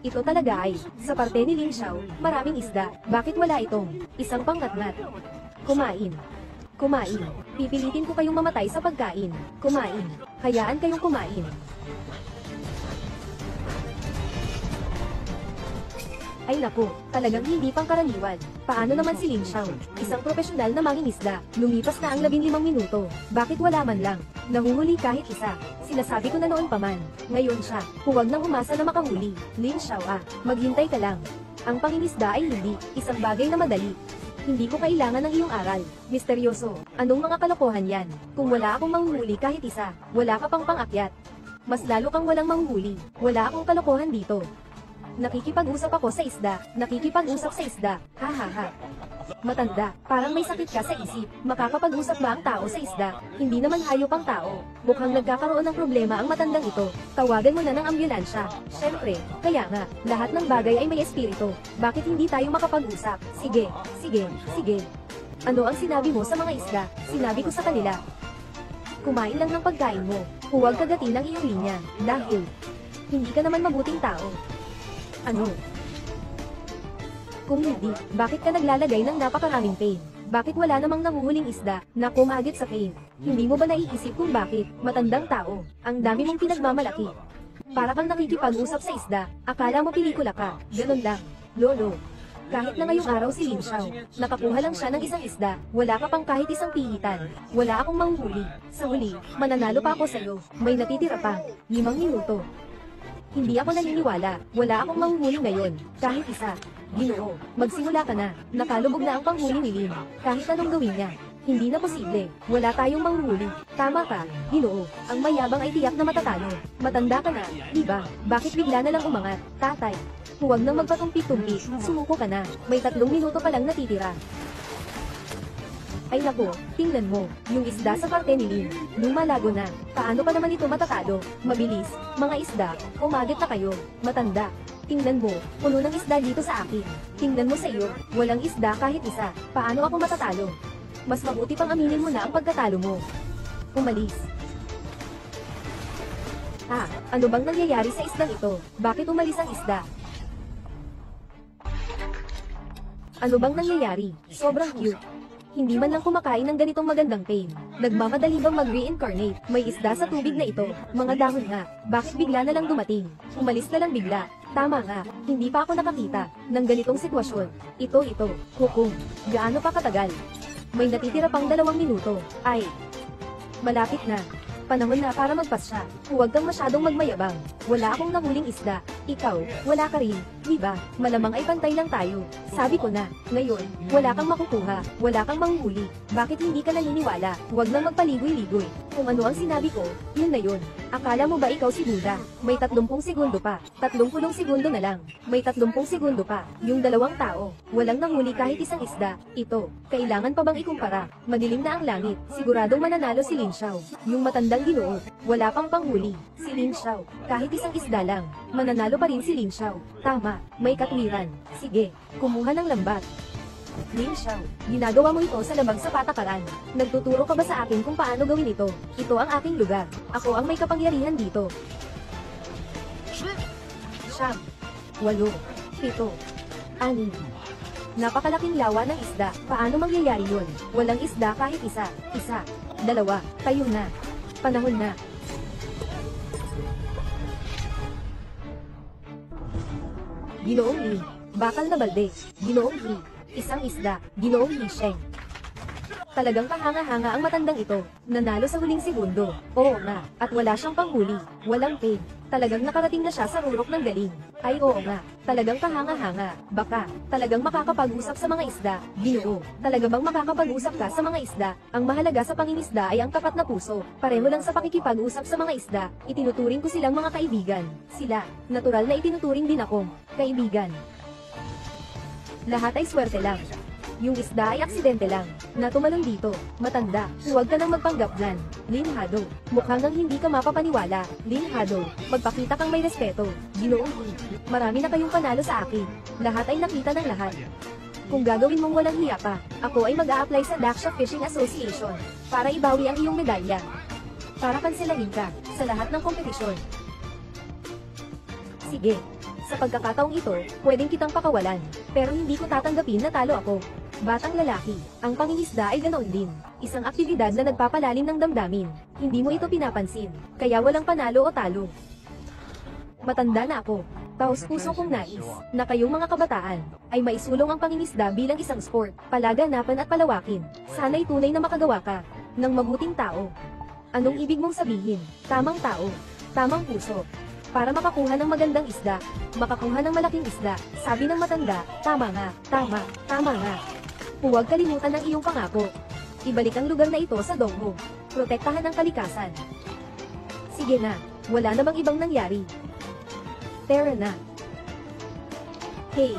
Ito talaga ay, sa parte ni Lin Xiao, maraming isda. Bakit wala itong isang pangkatnat? Kumain. Pipilitin ko kayong mamatay sa pagkain. Kumain. Hayaan kayong kumain. Ay naku, talagang hindi pangkaraniwan. Paano naman si Lin Xiao? Isang profesional na mangingisda. Lumipas na ang 15 minuto. Bakit wala man lang? Nahuhuli kahit isa. Sinasabi ko na noon pa man. Ngayon siya, huwag nang umasa na makahuli. Lin Xiao ah, maghintay ka lang. Ang pangingisda ay hindi isang bagay na madali. Hindi ko kailangan ng iyong aral. Misteryoso. Anong mga kalokohan yan? Kung wala akong manghuhuli kahit isa, wala ka pang pangakyat. mas lalo kang walang manghuli. Wala akong kalokohan dito. Nakikipag-usap ako sa isda, nakikipag-usap sa isda, ha ha ha. Matanda, parang may sakit ka sa isip. Makakapag-usap ba ang tao sa isda? Hindi naman hayop ang tao. Mukhang nagkakaroon ng problema ang matandang ito. Tawagan mo na ng ambulansya. Siyempre, kaya nga, lahat ng bagay ay may espiritu. Bakit hindi tayo makapag-usap? Sige, sige, sige. Ano ang sinabi mo sa mga isda? Sinabi ko sa kanila. Kumain lang ng pagkain mo. Huwag kagatin ang iyong linya, dahil hindi ka naman mabuting tao. Ano? Kung hindi, bakit ka naglalagay ng napakaraming pain? Bakit wala namang nanguhuling isda na kumagit sa pain? Hindi mo ba naiisip kung bakit, matandang tao, ang dami mong pinagmamalaki? Para kang nakikipag-usap sa isda, akala mo pelikula ka, ganun lang. Lolo, kahit na ngayong araw si Lin Xiao, nakakuha lang siya ng isang isda, wala ka pang kahit isang pihitan. Wala akong manghuli. Sa huli, mananalo pa ako sa'yo. May natitira pa, 5 minuto. Hindi ako naniniwala, wala akong manghuli ngayon, kahit isa. Ginoo, magsimula ka na, nakalubog na ang panghuli ni Lin. Kahit anong gawin niya, hindi na posible, wala tayong manghuli. Tama ka, Ginoo, ang mayabang ay tiyak na matatalo. Matanda ka na, di ba? Bakit bigla na lang umangat? Tatay, huwag nang magpatumpik-tumpik, sumuko ka na, may 3 minuto pa lang natitira. Ay nako, tingnan mo, yung isda sa parte ni Lin, lumalago na. Paano pa naman ito matatalo? Mabilis, mga isda, umagit na kayo. Matanda, tingnan mo, puno ng isda dito sa akin. Tingnan mo sa iyo, walang isda kahit isa. Paano ako matatalo? Mas mabuti pang aminin mo na ang pagkatalo mo. Umalis. Ano bang nangyayari sa isdang ito? Bakit umalis ang isda? Ano bang nangyayari? Sobrang cute. Hindi man lang kumakain ng ganitong magandang pain. Nagmamadali bang mag-reincarnate? May isda sa tubig na ito. Mga dahon nga. Bakit bigla na lang dumating? Umalis na lang bigla. Tama nga. Hindi pa ako nakakita ng ganitong sitwasyon. Ito. Hukom. Gaano pa katagal? May natitira pang 2 minuto. Ay. Malapit na. Panahon na para magpasya. Huwag kang masyadong magmayabang. Wala akong nahuling isda. Ikaw, wala ka rin. Diba? Malamang ay pantay lang tayo. Sabi ko na. Ngayon, wala kang makukuha. Wala kang manghuli. Bakit hindi ka naniniwala? Huwag nang magpaligoy-ligoy. Kung ano ang sinabi ko, yun na yun. Akala mo ba ikaw si Buddha? May 30 segundo pa. 30 segundo na lang. May 30 segundo pa. Yung 2 tao. Walang nahuli kahit isang isda. Ito. Kailangan pa bang ikumpara? Madilim na ang langit. Siguradong mananalo si Lin Xiao. Yung matandang Ginoo. Wala pang panghuli. Si Lin Xiao. Kahit isang isda lang. Mananalo pa rin si Lin Xiao. Tama. May katwiran. Sige. Kumuha ng lambat. Lin Xiao, ginagawa mo ito sa labag sa patakaran. Nagtuturo ka ba sa akin kung paano gawin ito? Ito ang aking lugar. Ako ang may kapangyarihan dito. 9, 8, 7, 6. Napakalaking lawa ng isda. Paano mangyayari yun? Walang isda kahit isa. 1, 2, tayo na. Panahon na. Ginoong Li. Bakal na balde. Ginoong Li. Isang isda. Ginoong Li Sheng. Talagang kahanga-hanga ang matandang ito. Nanalo sa huling segundo. Oo nga. At wala siyang panghuli. Walang pain. Talagang nakarating na siya sa urok ng galing. Ay oo nga. Talagang kahanga-hanga. Baka. Talagang makakapag-usap sa mga isda. Ginoo. Talaga bang makakapag-usap ka sa mga isda? Ang mahalaga sa pangingisda ay ang tapat na puso. Pareho lang sa pakikipag-usap sa mga isda. Itinuturing ko silang mga kaibigan. Sila. Natural na itinuturing din akong kaibigan. Lahat ay swerte lang. Yung isda ay aksidente lang. Natumalon dito. Matanda. Huwag ka nang magpanggap dyan. Lin Hado. Mukhang nang hindi ka mapapaniwala. Lin Hado. Magpakita kang may respeto. Ginoong Li. Marami na kayong panalo sa akin. Lahat ay nakita ng lahat. Kung gagawin mong walang hiya pa, ako ay mag-a-apply sa Daksha Fishing Association para ibawi ang iyong medalya. Para kanselahin ka sa lahat ng kompetisyon. Sige. Sa pagkakataong ito, pwedeng kitang pakawalan. Pero hindi ko tatanggapin na talo ako. Batang lalaki, ang pangingisda ay ganoon din. Isang aktibidad na nagpapalalim ng damdamin. Hindi mo ito pinapansin, kaya walang panalo o talo. Matanda na ako. Taos-puso kong nais, na kayong mga kabataan, ay maisulong ang pangingisda bilang isang sport, palaganapan at palawakin. Sana'y tunay na makagawa ka, ng mabuting tao. Anong ibig mong sabihin? Tamang tao, tamang puso. Para makakuha ng magandang isda, makakuha ng malaking isda, sabi ng matanda, tama nga, tama nga. Huwag kalimutan ang iyong pangako. Ibalik ang lugar na ito sa Dongho. Protektahan ang kalikasan. Sige na, Wala na bang ibang nangyari? Tara na. Hey,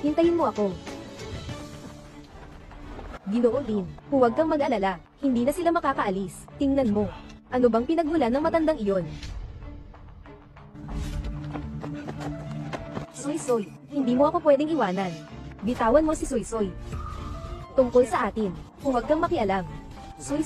hintayin mo ako. Ginoo Lin, huwag kang mag-alala, hindi na sila makakaalis. Tingnan mo. Ano bang pinagmulan ng matandang iyon? Soy, hindi mo ako pwedeng iwanan. Bitawan mo si Soy. Tungkol sa atin, huwag kang makialam. Soy,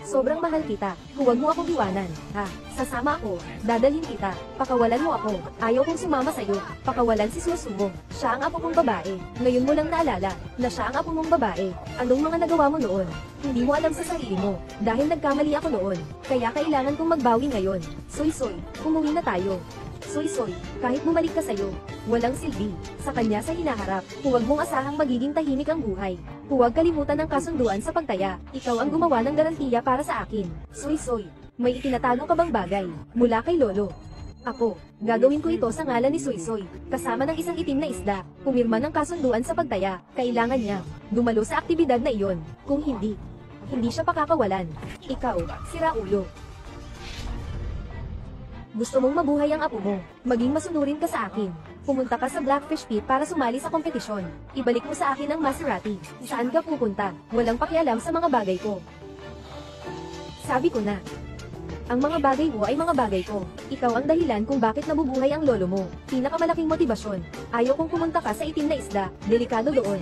sobrang mahal kita, huwag mo akong iwanan. Ha, sasama ako, dadalhin kita, pakawalan mo ako, ayaw kong sumama sa'yo, pakawalan si Susumo. Siya ang apo kong babae, ngayon mo lang naalala, na siya ang apo mong babae. Anong mga nagawa mo noon? Hindi mo alam sa sarili mo, dahil nagkamali ako noon, kaya kailangan kong magbawi ngayon. Soy, umuwi na tayo. Soy, kahit bumalik ka sa'yo, walang silbi, sa kanya sa hinaharap, huwag mong asahang magiging tahimik ang buhay. Huwag kalimutan ang kasunduan sa pagtaya, ikaw ang gumawa ng garantiya para sa akin. Soy, may itinatago ka bang bagay, mula kay Lolo? Ako, gagawin ko ito sa ngalan ni Soy, kasama ng isang itim na isda, pumirma ng kasunduan sa pagtaya, kailangan niya, dumalo sa aktibidad na iyon, kung hindi siya pakakawalan. Ikaw, sira ulo. Gusto mong mabuhay ang apo mo, maging masunurin ka sa akin. Pumunta ka sa Blackfish Pit para sumali sa kompetisyon. Ibalik mo sa akin ang Maserati. Saan ka pupunta? Walang pakialam sa mga bagay ko. Sabi ko na. Ang mga bagay mo ay mga bagay ko. Ikaw ang dahilan kung bakit nabubuhay ang lolo mo. Pinakamalaking motibasyon. Ayaw kong pumunta ka sa itim na isda. Delikado doon.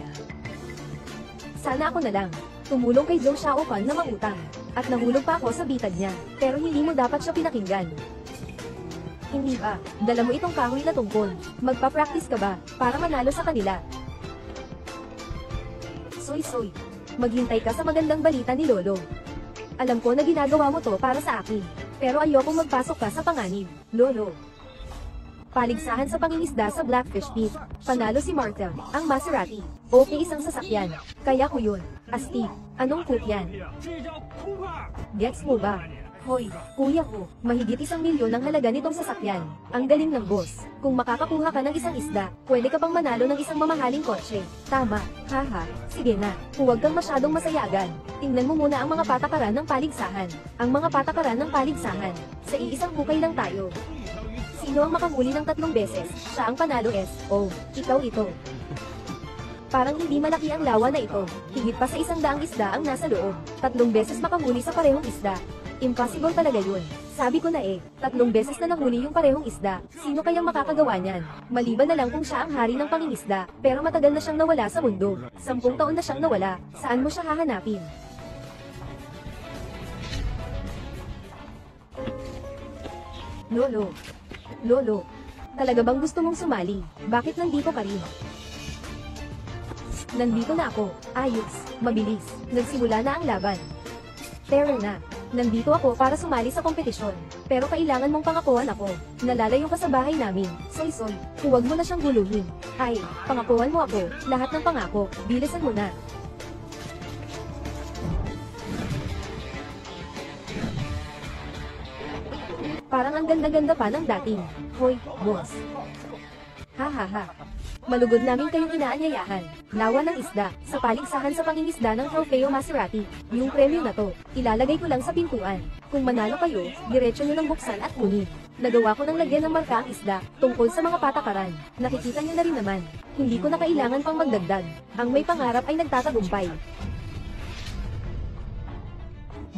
Sana ako na lang. Tumulong kay Zhou Xiaopan na mangutang. At nahulog pa ako sa bitag niya. Pero hindi mo dapat siya pinakinggan. Hindi ba? Dala mo itong kahoy na tungkol. Magpa-practice ka ba, para manalo sa kanila? Soy, maghintay ka sa magandang balita ni Lolo. Alam ko na ginagawa mo to para sa akin. Pero ayokong magpasok ka sa panganib, Lolo. Paligsahan sa pangingisda sa Blackfish Pit. Panalo si Martha, ang Maserati. Okay, isang sasakyan. Kaya ko yun. Astig, anong cook yan? Gets mo ba? Hoy, kuya ko, mahigit 1 milyon ang halaga nitong sasakyan. Ang galing ng boss. Kung makakakuha ka ng isang isda, pwede ka pang manalo ng isang mamahaling kotse. Tama, haha, sige na. Huwag kang masyadong masayagan. Tingnan mo muna ang mga patakaran ng paligsahan. Ang mga patakaran ng paligsahan. Sa iisang hukay lang tayo. Sino ang makahuli ng 3 beses? Siya ang panalo Oh, ikaw ito. Parang hindi malaki ang lawa na ito. Higit pa sa 100 isda ang nasa loob. 3 beses makahuli sa parehong isda. Impossible talaga yun. Sabi ko na 3 beses na nahuli yung parehong isda. Sino kayang makakagawa niyan? Maliban na lang kung siya ang hari ng pangingisda, pero matagal na siyang nawala sa mundo. 10 taon na siyang nawala. Saan mo siya hahanapin? Lolo, talaga bang gusto mong sumali? Bakit nandito ka rin? Nandito na ako. Ayos, mabilis. Nagsimula na ang laban. Tara na. Nandito ako para sumali sa kompetisyon. Pero kailangan mong pangakuan ako. Nalalayo ka sa bahay namin. Soy, huwag mo na siyang guluhin. Ay, pangakuan mo ako. Lahat ng pangako. Bilisan mo na. Parang ang ganda-ganda pa ng dating. Hoy, boss. Ha. Malugod namin kayong inaanyayahan. Lawa ng isda, sa paligsahan sa pangingisda ng Trofeo Maserati. Yung premyo na to, ilalagay ko lang sa pintuan. Kung manalo kayo, diretso nyo ng buksan at kunin. Nagawa ko ng lagyan ng marka ang isda, tungkol sa mga patakaran. Nakikita nyo na rin naman. Hindi ko na kailangan pang magdagdag. Ang may pangarap ay nagtatagumpay.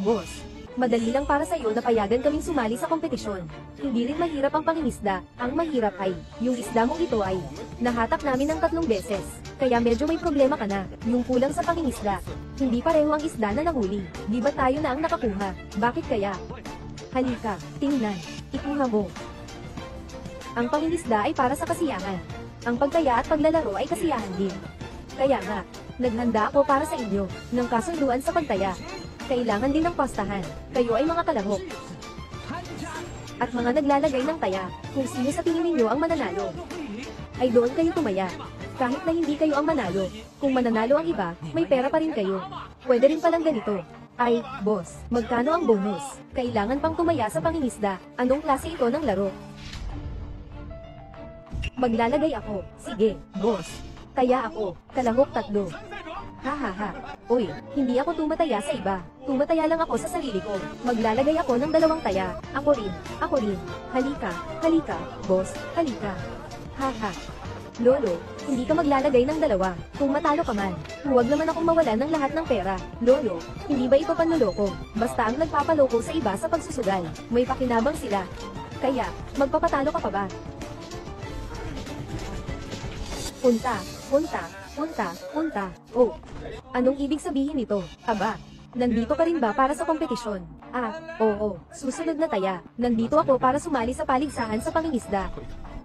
Boss, madali lang para sa'yo na payagan kaming sumali sa kompetisyon. Hindi rin mahirap ang pangingisda. Ang mahirap ay, yung isda mong ito ay, nahatak namin ng 3 beses. Kaya medyo may problema ka na, yung kulang sa pangingisda. Hindi pareho ang isda na nahuli. Di ba tayo na ang nakakuha? Bakit kaya? Halika, tingnan. Ikuha mo. Ang pangingisda ay para sa kasiyahan. Ang pagtaya at paglalaro ay kasiyahan din. Kaya nga, naghanda ako para sa inyo, ng kasunduan sa pagtaya. Kailangan din ng pastahan. Kayo ay mga kalahok. At mga naglalagay ng taya, kung sino sa tingin ninyo ang mananalo. Ay doon kayo tumaya. Kahit na hindi kayo ang manalo. Kung mananalo ang iba, may pera pa rin kayo. Pwede rin palang ganito. Ay, boss, magkano ang bonus? Kailangan pang tumaya sa pangingisda. Anong klase ito ng laro? Maglalagay ako. Sige, boss. Taya ako. Kalahok 3. Ha ha ha. Uy, hindi ako tumataya sa iba. Tumataya lang ako sa sarili ko. Maglalagay ako ng 2 taya. Ako rin. Ako rin. Halika. Halika. Boss. Halika. Ha ha. Lolo, hindi ka maglalagay ng 2. Kung matalo ka man, huwag naman akong mawalan ng lahat ng pera. Lolo, hindi ba ito panloloko? Basta ang nagpapaloko sa iba sa pagsusugal. May pakinabang sila. Kaya, magpapatalo ka pa ba? Punta, punta, punta, punta. Oh, anong ibig sabihin nito? Aba, nandito ka rin ba para sa kompetisyon? Ah, oo, susunod na taya. Nandito ako para sumali sa paligsahan sa pangingisda.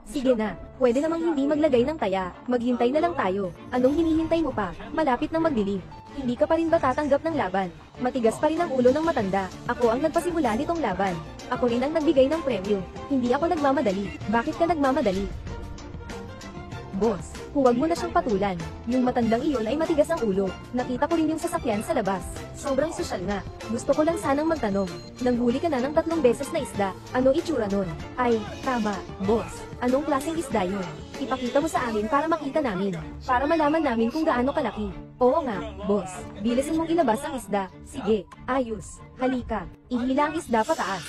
Sige na, pwede namang hindi maglagay ng taya, maghintay na lang tayo. Anong hinihintay mo pa? Malapit nang magdilim. Hindi ka pa rin ba tatanggap ng laban? Matigas pa rin ang ulo ng matanda. Ako ang nagpasimula nitong laban. Ako rin ang nagbigay ng premyo. Hindi ako nagmamadali. Bakit ka nagmamadali? Boss, huwag mo na siyang patulan. Yung matandang iyon ay matigas ang ulo. Nakita ko rin yung sasakyan sa labas. Sobrang sosyal nga. Gusto ko lang sanang magtanong. Nanghuli ka na ng 3 beses na isda. Ano itsura nun? Ay, tama, boss. Anong klaseng isda yun? Ipakita mo sa amin para makita namin. Para malaman namin kung gaano kalaki. Oo nga, boss. Bilisan mong ilabas ang isda. Sige, ayos. Halika. Ihila ang isda pataas.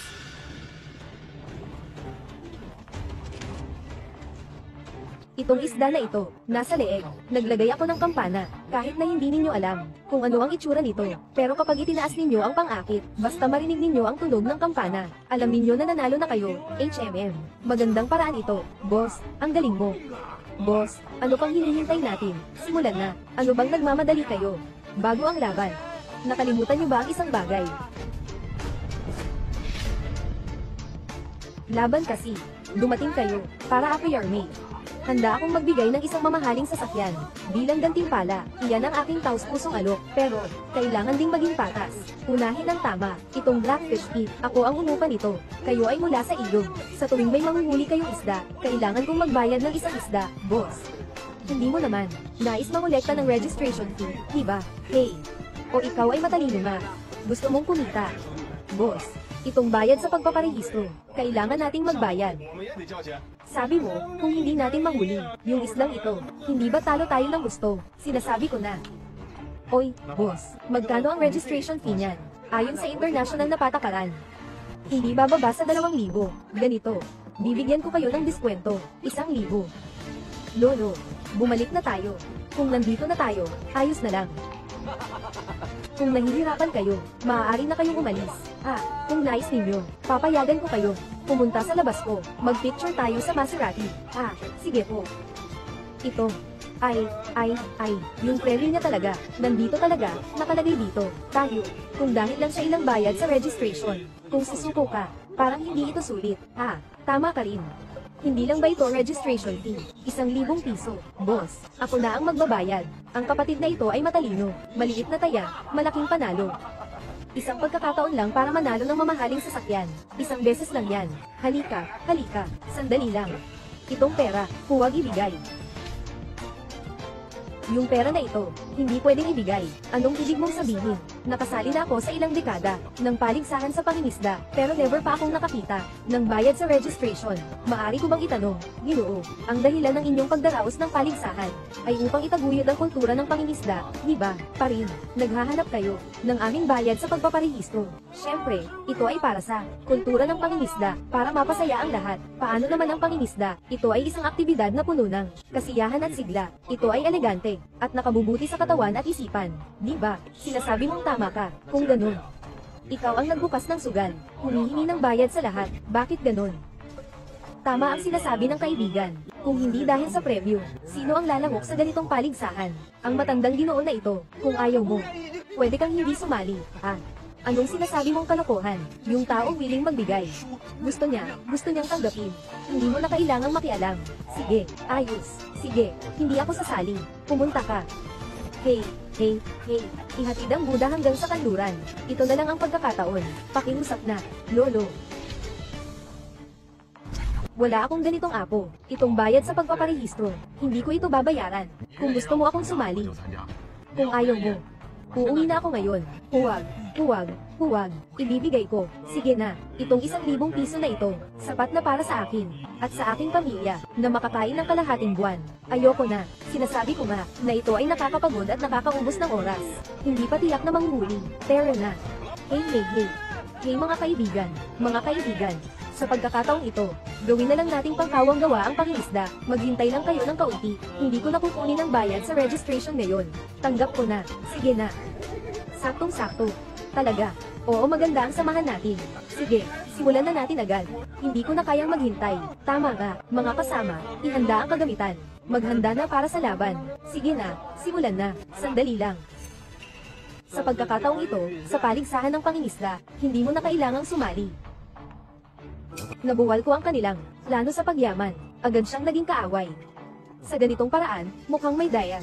Itong isda na ito, nasa leeg. Naglagay ako ng kampana, kahit na hindi ninyo alam kung ano ang itsura nito. Pero kapag itinaas ninyo ang pang-akit, basta marinig ninyo ang tunog ng kampana, alam ninyo na nanalo na kayo. HMM. Magandang paraan ito. Boss, ang galing mo. Boss, ano pang hinihintay natin? Simulan na. Ano bang nagmamadali kayo? Bago ang laban. Nakalimutan niyo ba ang isang bagay? Laban kasi. Dumating kayo, para ako your mate. Handa akong magbigay ng isang mamahaling sasakyan. Bilang gantimpala, iyan ang aking taus-pusong alok. Pero, kailangan ding maging patas. Unahin ang tama. Itong blackfish pit, ako ang umupa nito. Kayo ay mula sa ilog. Sa tuwing may manguhuli kayong isda, kailangan kong magbayad ng isang isda, boss. Hindi mo naman. Nais mangolekta ng registration fee, diba? Hey. O ikaw ay matalino nga. Gusto mong kumita. Boss, itong bayad sa pagpaparehistro. Kailangan nating magbayad. Sabi mo, kung hindi natin mahuli, yung islang ito, hindi ba talo tayo ng gusto? Sinasabi ko na. Oy, boss, magkano ang registration fee niyan? Ayon sa international na patakaran. Hindi bababa sa 2,000. Ganito, bibigyan ko kayo ng diskwento, 1,000. Lolo, bumalik na tayo. Kung nandito na tayo, ayos na lang. Kung nahihirapan kayo, maaari na kayong umalis. Kung nais ninyo, papayagan ko kayo. Pumunta sa labas ko, mag-picture tayo sa Maserati. Sige po. Ito. Yung premyo niya talaga, nandito talaga, nakalagay dito. Tayo, kung dahil lang sa ilang bayad sa registration. Kung susuko ka, parang hindi ito sulit. Tama ka rin. Hindi lang ba ito registration fee? 1,000 piso. Boss, ako na ang magbabayad. Ang kapatid na ito ay matalino. Maliit na taya, malaking panalo. Isang pagkakataon lang para manalo ng mamahaling sasakyan. 1 beses lang yan. Halika, halika. Sandali lang. Itong pera, huwag ibigay. Yung pera na ito, hindi pwedeng ibigay. Anong ibig mong sabihin? Nakasali na ako sa ilang dekada ng paligsahan sa pangingisda, pero never pa akong nakakita ng bayad sa registration. Maari ko bang itanong, Ginoo, ang dahilan ng inyong pagdaraos ng paligsahan ay upang itaguyod ang kultura ng pangingisda, di ba? Pa rin, naghahanap kayo ng aming bayad sa pagpaparehistro. Siyempre, ito ay para sa kultura ng pangingisda, para mapasaya ang lahat. Paano naman ang pangingisda? Ito ay isang aktibidad na puno ng kasiyahan at sigla. Ito ay elegante at nakabubuti sa katawan at isipan. Di ba? Sinasabi mong tama ka. Kung ganun, ikaw ang nagbukas ng sugal, humihingi ng bayad sa lahat. Bakit ganun? Tama ang sinasabi ng kaibigan. Kung hindi dahil sa premyo, sino ang lalangok sa ganitong paligsahan? Ang matandang Ginoo na ito. Kung ayaw mo, pwede kang hindi sumali. Anong sinasabi mong kalokohan? Yung taong willing magbigay. Gusto niyang tanggapin. Hindi mo na kailangang makialam. Sige, ayos. Sige, hindi ako sasali. Pumunta ka. Hey. Ihatid ang Buddha hanggang sa kanluran. Ito na lang ang pagkakataon. Pakiusap na, Lolo. Wala akong ganitong apo. Itong bayad sa pagpaparehistro. Hindi ko ito babayaran. Kung gusto mo akong sumali. Kung ayaw mo, Uuwi na ako ngayon. Huwag, huwag, huwag. Ibibigay ko. Sige na. Itong 1,000 piso na ito, sapat na para sa akin, at sa aking pamilya, na makakain ng kalahating buwan. Ayoko na. Sinasabi ko nga, na ito ay nakakapagod at nakakaubos ng oras. Hindi pa tiyak na manghuli. Tara na. Hey, hey, hey. Hey mga kaibigan, mga kaibigan. Sa pagkakataong ito, gawin na lang nating pangkawang gawa ang pangingisda. Maghintay lang kayo ng kaunti. Hindi ko na kukunin ang bayad sa registration ngayon. Tanggap ko na. Sige na. Saktong-sakto. Talaga. Oo, maganda ang samahan natin. Sige, simulan na natin agad. Hindi ko na kayang maghintay. Tama nga, mga kasama, ihanda ang kagamitan. Maghanda na para sa laban. Sige na, simulan na. Sandali lang. Sa pagkakataong ito, sa paligsahan ng pangingisda, hindi mo na kailangang sumali. Nabuwal ko ang kanilang, plano sa pagyaman. Agad siyang naging kaaway. Sa ganitong paraan, mukhang may daya,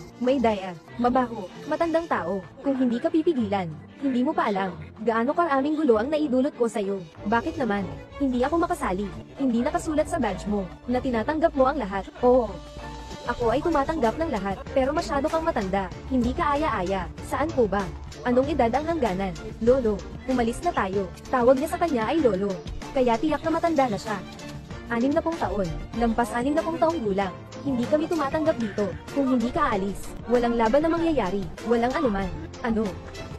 mabaho, matandang tao. Kung hindi ka pipigilan, hindi mo pa alam, gaano karaming gulo ang naidulot ko sa'yo. Bakit naman, hindi ako makasali, hindi nakasulat sa badge mo, na tinatanggap mo ang lahat. Oo. Ako ay tumatanggap ng lahat, pero masyado kang matanda, hindi ka aya-aya. Saan po ba? Anong edad ang hangganan? Lolo, umalis na tayo. Tawag niya sa kanya ay Lolo. Kaya tiyak na matanda na siya. 60 taon, lampas 60 taong gulang. Hindi kami tumatanggap dito. Kung hindi ka alis, walang laban na mangyayari, walang anuman. Ano?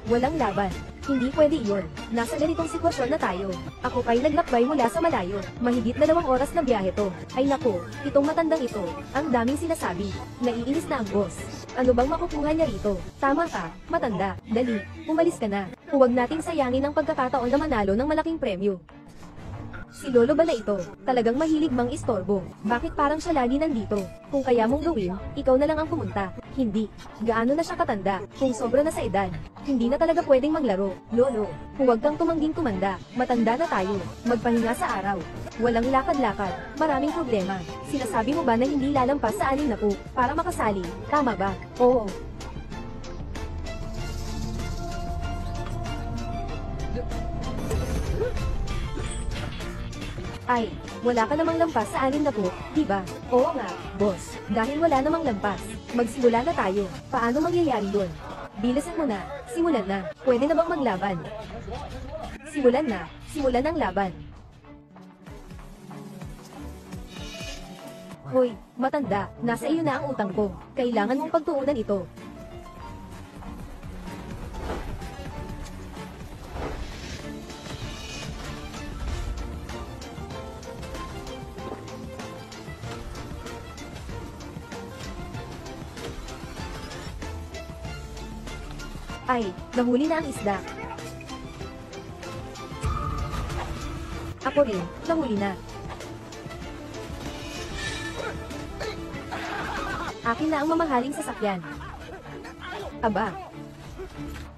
Walang laban. Hindi pwede iyon. Nasa ganitong sitwasyon na tayo. Ako pa'y naglakbay mula sa malayo. Mahigit 2 oras na biyahe to. Ay nako, itong matandang ito, ang daming sinasabi. Naiinis na ang boss. Ano bang makukuha niya rito? Tama ka, matanda. Dali, umalis ka na. Huwag nating sayangin ang pagkakataon na manalo ng malaking premyo. Si Lolo ba na ito, talagang mahilig mang istorbo. Bakit parang siya lagi nandito? Kung kaya mong gawin, ikaw na lang ang pumunta. Hindi. Gaano na siya katanda, kung sobra na sa edad. Hindi na talaga pwedeng maglaro. Lolo, huwag kang tumangging tumanda. Matanda na tayo. Magpahinga sa araw. Walang lakad-lakad. Maraming problema. Sinasabi mo ba na hindi lalampas sa 60 para makasali? Tama ba? Oo. Ay, wala ka namang lampas sa 60, di ba? Oo nga, boss. Dahil wala namang lampas, magsimula na tayo. Paano mangyayari yun? Bilisan mo na, simulan na. Pwede na bang maglaban? Simulan na, simulan ang laban. Hoy, matanda, nasa iyo na ang utang ko. Kailangan mong pagtuunan ito. Ay, nahuli na ang isda. Ako rin, nahuli na. Akin na ang mamahaling sasakyan. Aba.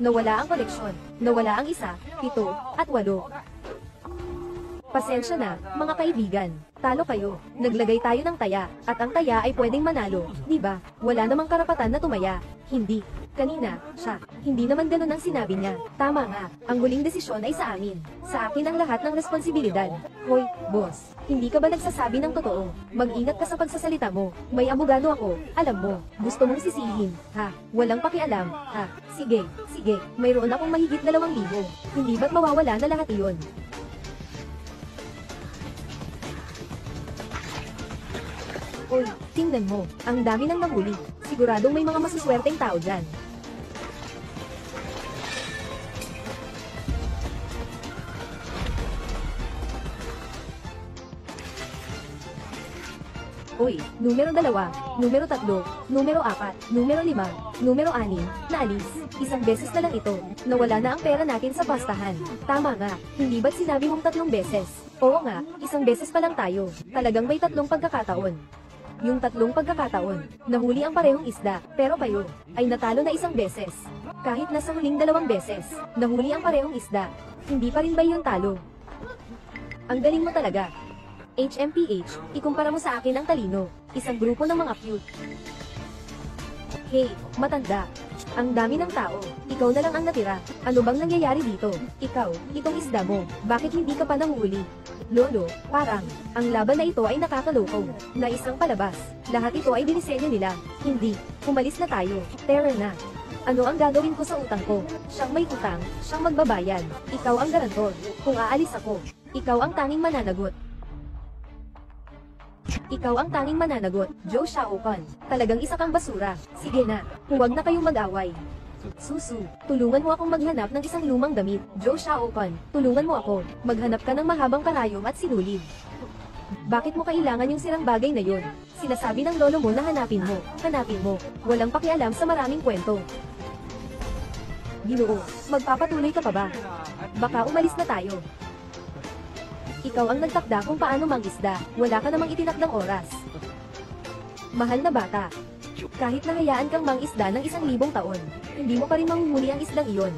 Nawala ang koleksyon. Nawala ang 1, 7, at 8. Pasensya na, mga kaibigan. Talo kayo. Naglagay tayo ng taya, at ang taya ay pwedeng manalo, di ba? Wala namang karapatan na tumaya. Hindi. Kanina, siya. Hindi naman ganun ang sinabi niya. Tama nga, ang huling desisyon ay sa amin. Sa akin ang lahat ng responsibilidad. Hoy, boss. Hindi ka ba nagsasabi ng totoo? Mag-ingat ka sa pagsasalita mo. May abogado ako, alam mo. Gusto mong sisihin, ha? Walang pakialam, ha? Sige, sige. Mayroon akong mahigit 2,000. Hindi ba't mawawala na lahat iyon? Oy, tingnan mo, ang dami ng nahuli. Siguradong may mga masuswerteng tao dyan. Uy, numero 2, numero 3, numero 4, numero 5, numero 6, naalis. Isang beses na lang ito. Nawala na ang pera natin sa pastahan. Tama nga, hindi ba't sinabi mong 3 beses? Oo nga, isang beses pa lang tayo. Talagang may 3 pagkakataon. Yung 3 pagkakataon, nahuli ang parehong isda, pero kayo, ay natalo na 1 beses. Kahit nasa huling 2 beses, nahuli ang parehong isda, hindi pa rin ba yun talo? Ang galing mo talaga. HMPH, ikumpara mo sa akin ang talino, isang grupo ng mga cute. Hey, matanda. Ang dami ng tao, ikaw na lang ang natira. Ano bang nangyayari dito? Ikaw, itong isda mo, bakit hindi ka pa nanghuli? Lolo, parang, ang laban na ito ay nakakaloko. Na isang palabas, lahat ito ay dinisenyo nila. Hindi, umalis na tayo, terror na. Ano ang gagawin ko sa utang ko? Siyang may utang, siyang magbabayad. Ikaw ang garantor. Kung aalis ako, ikaw ang tanging mananagot. Ikaw ang tanging mananagot, Joe Shaokan. Talagang isa kang basura. Sige na, huwag na kayong mag-away. Susu, tulungan mo akong maghanap ng isang lumang damit. Joe Shaokan, tulungan mo ako. Maghanap ka ng mahabang karayom at sinulid. Bakit mo kailangan yung sirang bagay na yun? Sinasabi ng lolo mo na hanapin mo. Hanapin mo. Walang pakialam sa maraming kwento. Ginoo, magpapatuloy ka pa ba? Baka umalis na tayo. Ikaw ang nagtakda kung paano mangisda. Wala ka namang itinakdang oras. Mahal na bata. Kahit nahayaan kang mangisda ng 1,000 taon, hindi mo pa rin mahuhuli ang isdang iyon.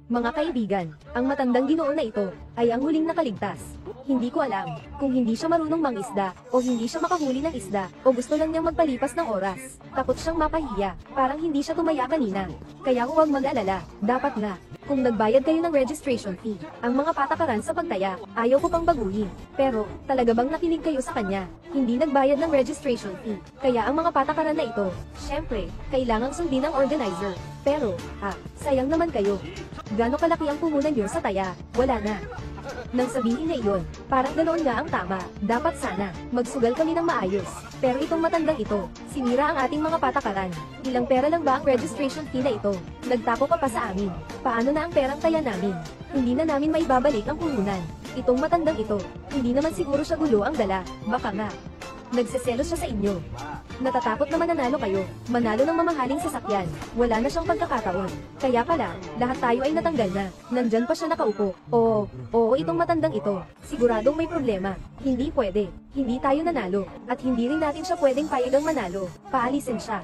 Mga kaibigan, ang matandang ginoo na ito, ay ang huling nakaligtas. Hindi ko alam, kung hindi siya marunong mangisda, o hindi siya makahuli ng isda, o gusto lang niyang magpalipas ng oras. Takot siyang mapahiya, parang hindi siya tumaya kanina. Kaya huwag mag-alala, dapat na. Kung nagbayad kayo ng registration fee, ang mga patakaran sa pagtaya, ayaw ko pang baguhin. Pero, talaga bang nakinig kayo sa kanya? Hindi nagbayad ng registration fee. Kaya ang mga patakaran na ito, syempre, kailangang sundin ng organizer. Pero, sayang naman kayo. Gaano kalaki ang puhunan niyo sa taya? Wala na. Nang sabihin na iyon, parang ganoon nga ang tama. Dapat sana, magsugal kami ng maayos. Pero itong matandang ito, sinira ang ating mga patakaran. Ilang pera lang ba ang registration fee na ito? Nagtapo ka pa sa amin. Paano na ang perang taya namin? Hindi na namin maibabalik ang puhunan. Itong matandang ito, hindi naman siguro siya gulo ang dala. Baka nga. Nagseselos siya sa inyo. Natatakot na mananalo kayo, manalo ng mamahaling sasakyan. Wala na siyang pagkakataon. Kaya pala, lahat tayo ay natanggal na. Nandyan pa siya nakaupo. Oo, itong matandang ito. Siguradong may problema. Hindi pwede. Hindi tayo nanalo. At hindi rin natin siya pwedeng payagang manalo. Paalisin siya.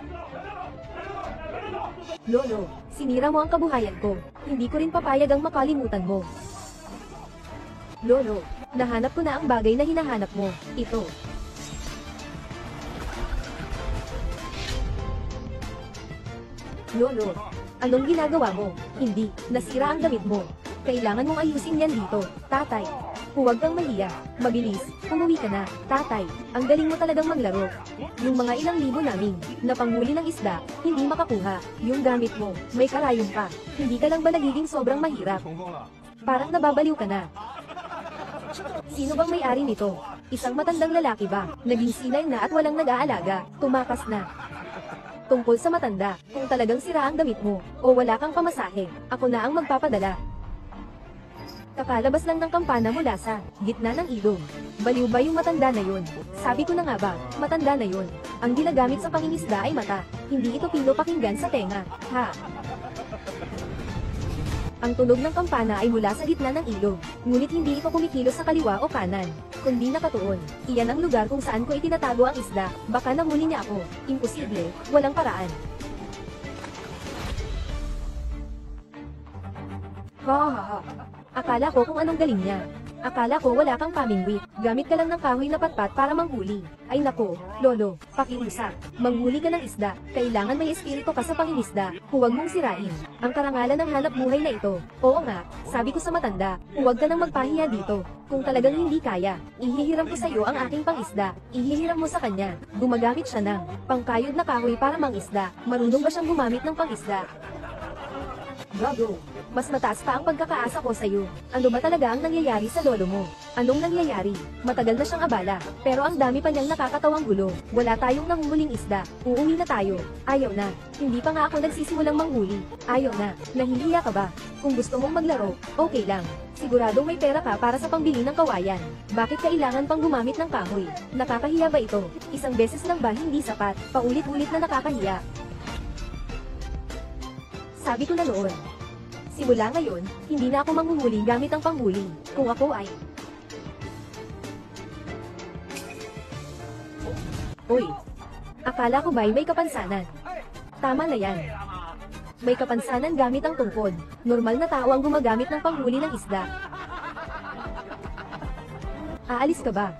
Lolo, sinira mo ang kabuhayan ko. Hindi ko rin papayag ang makalimutan mo. Lolo, nahanap ko na ang bagay na hinahanap mo. Ito. Lolo, anong ginagawa mo? Hindi, nasira ang damit mo. Kailangan mong ayusin yan dito, tatay. Huwag kang mahiya, mabilis, umuwi ka na, tatay. Ang galing mo talagang maglaro. Yung mga ilang libo namin, na panghuli ng isda, hindi makakuha. Yung gamit mo, may karayom pa. Hindi ka lang ba nagiging sobrang mahirap? Parang nababaliw ka na. Sino bang may-ari nito? Isang matandang lalaki ba? Naging silay na at walang nag-aalaga, tumakas na. Tungkol sa matanda, kung talagang sira ang damit mo, o wala kang pamasahe, ako na ang magpapadala. Kakalabas lang ng kampana mula sa gitna ng ilog. Baliw ba yung matanda na yun? Sabi ko na nga ba, matanda na yun. Ang ginagamit sa pangingisda ay mata, hindi ito pilo pakinggan sa tenga. Ha? Ang tunog ng kampana ay mula sa gitna ng ilog, ngunit hindi ito kumikilos sa kaliwa o kanan, kundi nakatuon. Iyan ang lugar kung saan ko itinatago ang isda. Baka nahuli niya ako. Imposible, walang paraan. Akala ko kung anong galing niya. Akala ko wala kang pamingwit. Gamit ka lang ng kahoy na patpat para manghuli. Ay nako, lolo, pakiusap. Manghuli ka ng isda. Kailangan may espiritu ka sa pangingisda. Huwag mong sirain ang karangalan ng hanap buhay na ito. Oo nga, sabi ko sa matanda, huwag ka nang magpahiya dito. Kung talagang hindi kaya, ihihiram ko sa iyo ang aking pangisda. Ihihiram mo sa kanya. Gumagamit siya ng pangkayod na kahoy para mangisda. Marunong ba siyang gumamit ng pangisda? Gago. Mas mataas pa ang pagkakaasa ko sa iyo. Ano ba talaga ang nangyayari sa lolo mo? Anong nangyayari? Matagal na siyang abala, pero ang dami pa niyang nakakatawang gulo. Wala tayong nanguhuling isda. Uuwi na tayo. Ayaw na. Hindi pa nga ako nagsisimulang manghuli. Ayaw na. Nahihiya ka ba? Kung gusto mong maglaro, okay lang. Siguradong may pera ka para sa pangbili ng kawayan. Bakit kailangan pang gumamit ng kahoy? Nakakahiya ba ito? Isang beses lang ba hindi sapat? Paulit-ulit na nakakahiya. Sabi ko na noon. Simula ngayon, hindi na ako manghuhuli gamit ang panghuli. Kung ako ay... Uy! Akala ko ba'y may kapansanan? Tama na yan. May kapansanan gamit ang tungkod. Normal na tao ang gumagamit ng panghuli ng isda. Aalis ka ba?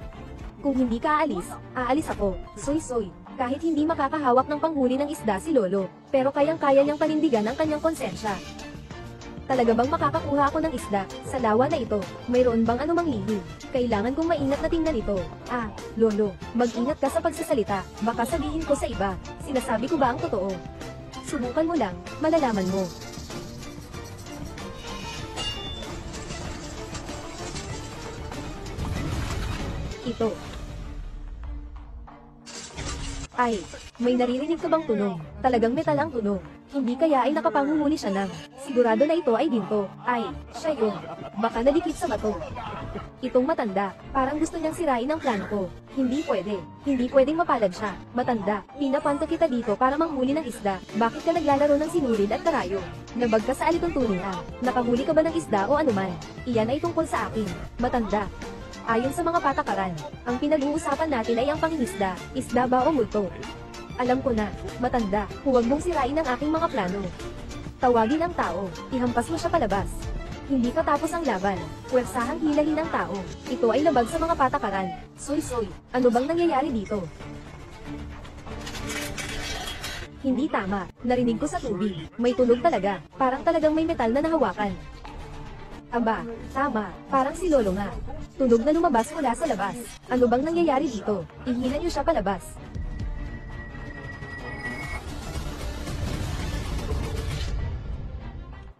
Kung hindi ka aalis ako. Soy. Kahit hindi makakahawak ng panghuli ng isda si Lolo, pero kayang-kaya niyang panindigan ang kanyang konsensya. Talaga bang makakakuha ako ng isda sa lawa na ito? Mayroon bang anumang lihi? Kailangan kong maingat na tingnan ito. Ah, Lolo, mag-ingat ka sa pagsasalita. Baka sabihin ko sa iba. Sinasabi ko ba ang totoo? Subukan mo lang, malalaman mo. Ito. Ay, may naririnig ka bang tunog? Talagang metal ang tunog. Hindi kaya ay nakapanghuli siya ng. Sigurado na ito ay ginto. Ay, siya yun. Baka nadikit sa bato. Itong matanda, parang gusto niyang sirain ang plano ko. Hindi pwede. Hindi pwedeng mapalad siya. Matanda, pinapanta kita dito para manghuli ng isda. Bakit ka naglalaro ng sinulid at karayo? Nabag ka sa alituntunin ah. Nakahuli ka ba ng isda o anuman? Iyan ay tungkol sa akin. Matanda. Ayon sa mga patakaran, ang pinag-uusapan natin ay ang pangingisda, isda ba o multo. Alam ko na, matanda, huwag mong sirain ang aking mga plano. Tawagin ang tao, ihampas mo siya palabas. Hindi pa tapos ang laban, puwersahang hilahin ang tao. Ito ay labag sa mga patakaran. Soy, ano bang nangyayari dito? Hindi tama, narinig ko sa tubig. May tunog talaga, parang talagang may metal na nahawakan. Aba, tama, parang si Lolo nga. Tunog na lumabas mula sa labas. Ano bang nangyayari dito? Ihila niyo siya palabas.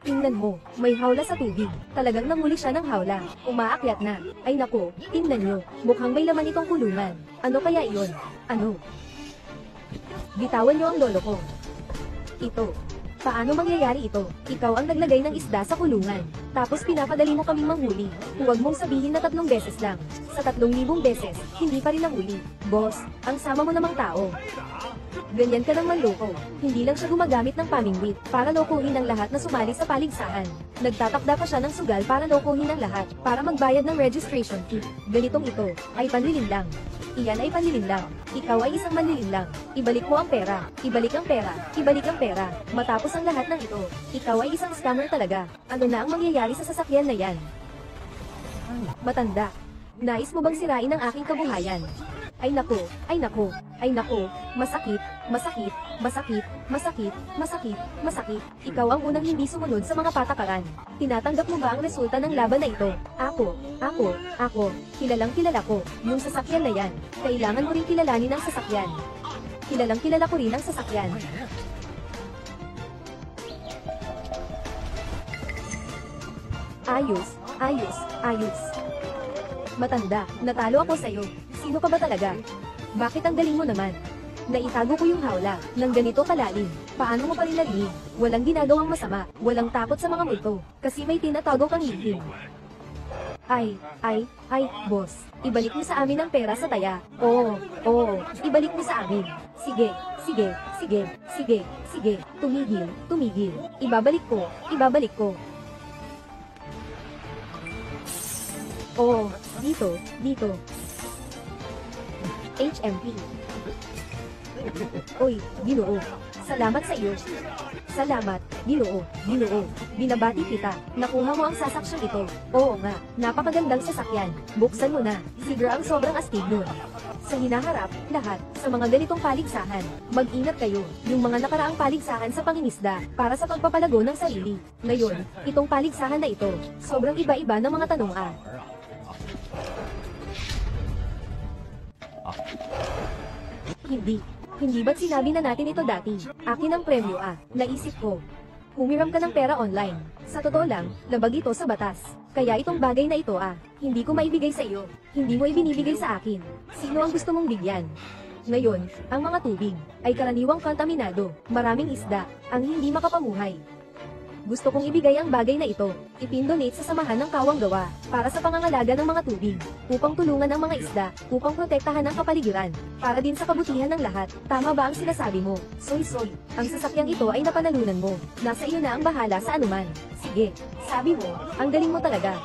Tingnan mo, may hawla sa tubig. Talagang namuli siya ng hawla. Umaakyat na. Ay nako, tingnan niyo. Mukhang may laman itong kulungan. Ano kaya iyon? Ano? Bitawan niyo ang lolo ko. Ito. Paano mangyayari ito? Ikaw ang naglagay ng isda sa kulungan. Tapos pinapadali mo kaming manghuli. Huwag mong sabihin na 3 beses lang. Sa 3,000 beses, hindi pa rin nahuli. Boss, ang sama mo namang tao. Ganyan ka ng manloko. Hindi lang siya gumagamit ng pamingwit para lokohin ang lahat na sumali sa paligsahan. Nagtatakda pa siya ng sugal para lokohin ang lahat, para magbayad ng registration fee. Ganitong ito, ay panlilin lang. Iyan ay panlilin lang. Ikaw ay isang manlilin lang. Ibalik mo ang pera. Ibalik ang pera. Ibalik ang pera. Matapos ang lahat ng ito, ikaw ay isang scammer talaga. Ano na ang mangyayari sa sasakyan na yan? Matanda. Nais mo bang sirain ang aking kabuhayan? Ay nako, ay nako, ay nako, masakit, masakit, masakit, masakit, masakit, masakit. Ikaw ang unang hindi sumunod sa mga patakaran. Tinatanggap mo ba ang resulta ng laban na ito? Ako, kilalang kilala ko, yung sasakyan na yan. Kailangan mo rin kilalanin ang sasakyan. Kilalang kilala ko rin ang sasakyan. Ayos. Matanda, natalo ako sa'yo. Sino ka ba talaga? Bakit ang galing mo naman? Naitago ko yung hawla, ng ganito kalalim. Paano mo pa rin narinig? Walang ginagawang masama, walang takot sa mga multo, kasi may tinatago kang lihim. Ay, boss. Ibalik mo sa amin ang pera sa taya. Oo, ibalik mo sa amin. Sige. Tumigil. Ibabalik ko. Oo, dito. HMP. Oy, Ginoo. Salamat sa iyo. Salamat, Ginoo. Binabati kita. Nakuha mo ang sasaksyon ito. Oo nga, napakagandang sasakyan. Buksan mo na. Siguro ang sobrang astig nun. Sa hinaharap, lahat, sa mga ganitong paligsahan, mag-ingat kayo. Yung mga nakaraang paligsahan sa pangingisda, para sa pagpapalago ng sarili. Ngayon, itong paligsahan na ito, sobrang iba-iba ng mga tanong ah. Hindi ba't sinabi na natin ito dati? Akin ang premyo ah, naisip ko. Humiram ka ng pera online. Sa totoo lang, labag ito sa batas. Kaya itong bagay na ito ah, hindi ko maibigay sa iyo. Hindi mo ibinibigay sa akin. Sino ang gusto mong bigyan? Ngayon, ang mga tubig ay karaniwang kontaminado, maraming isda, ang hindi makapamuhay. Gusto kong ibigay ang bagay na ito, ipindonate sa samahan ng Kawang Gawa, para sa pangangalaga ng mga tubig, upang tulungan ang mga isda, upang protektahan ang kapaligiran, para din sa kabutihan ng lahat. Tama ba ang sinasabi mo? Soy, ang sasakyang ito ay napanalunan mo. Nasa iyo na ang bahala sa anuman. Sige, sabi mo, ang galing mo talaga.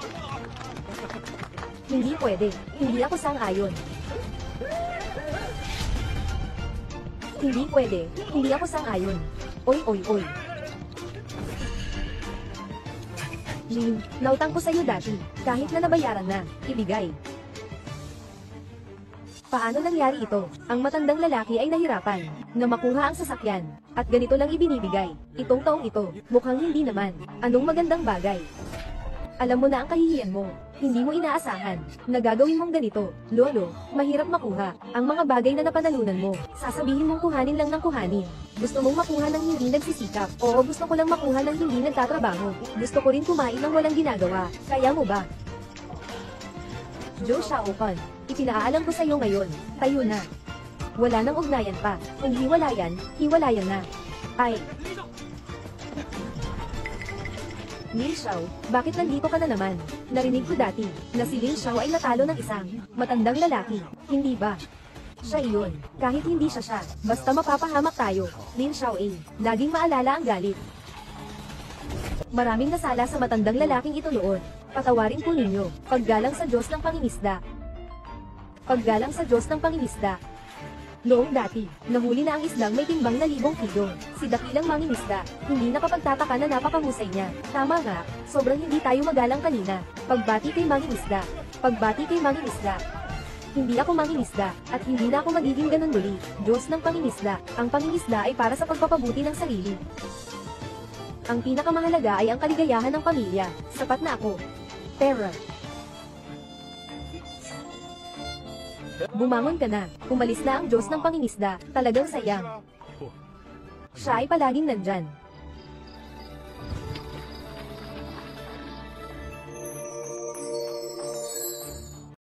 Hindi pwede, hindi ako sang-ayon. Hindi pwede, hindi ako sang-ayon. Oy. Lin, nautang ko sa'yo dati, kahit na nabayaran na, ibigay. Paano nangyari ito? Ang matandang lalaki ay nahirapan na makuha ang sasakyan. At ganito lang ibinibigay. Itong taong ito, mukhang hindi naman. Anong magandang bagay? Alam mo na ang kahihiyan mo. Hindi mo inaasahan na gagawin mong ganito. Lolo, mahirap makuha ang mga bagay na napanalunan mo. Sasabihin mong kuhanin lang ng kuhanin. Gusto mong makuha ng hindi nagsisikap. Oo, gusto ko lang makuha ng hindi nagtatrabaho. Gusto ko rin kumain ng walang ginagawa. Kaya mo ba? Joe Xiaopan, ipinaalam ko sa iyo ngayon. Tayo na. Wala nang ugnayan pa. Kung hiwalayan, hiwalayan na. Ay. Lin Xiao, bakit nandito ka na naman? Narinig ko dati, na si Lin Xiao ay natalo ng isang matandang lalaki. Hindi ba? Siya iyon. Kahit hindi siya, basta mapapahamak tayo. Lin Xiao laging maalala ang galit. Maraming nasala sa matandang lalaking ito noon. Patawarin po ninyo, paggalang sa Diyos ng pangingisda. Paggalang sa Diyos ng pangingisda. Noong dati, nahuli na ang isdang may timbang na 1,000 kilo. Si dakilang mangingisda, hindi nakapagtataka na napakahusay niya. Tama nga, sobrang hindi tayo magalang kanina. Pagbati kay mangingisda. Pagbati kay mangingisda. Hindi ako mangingisda, at hindi na ako magiging ganun muli. Diyos ng pangingisda, ang pangingisda ay para sa pagpapabuti ng sarili. Ang pinakamahalaga ay ang kaligayahan ng pamilya. Sapat na ako. Terra. Bumangon ka na. Umalis na ang Diyos ng pangingisda. Talagang sayang. Siya ay palaging nandyan.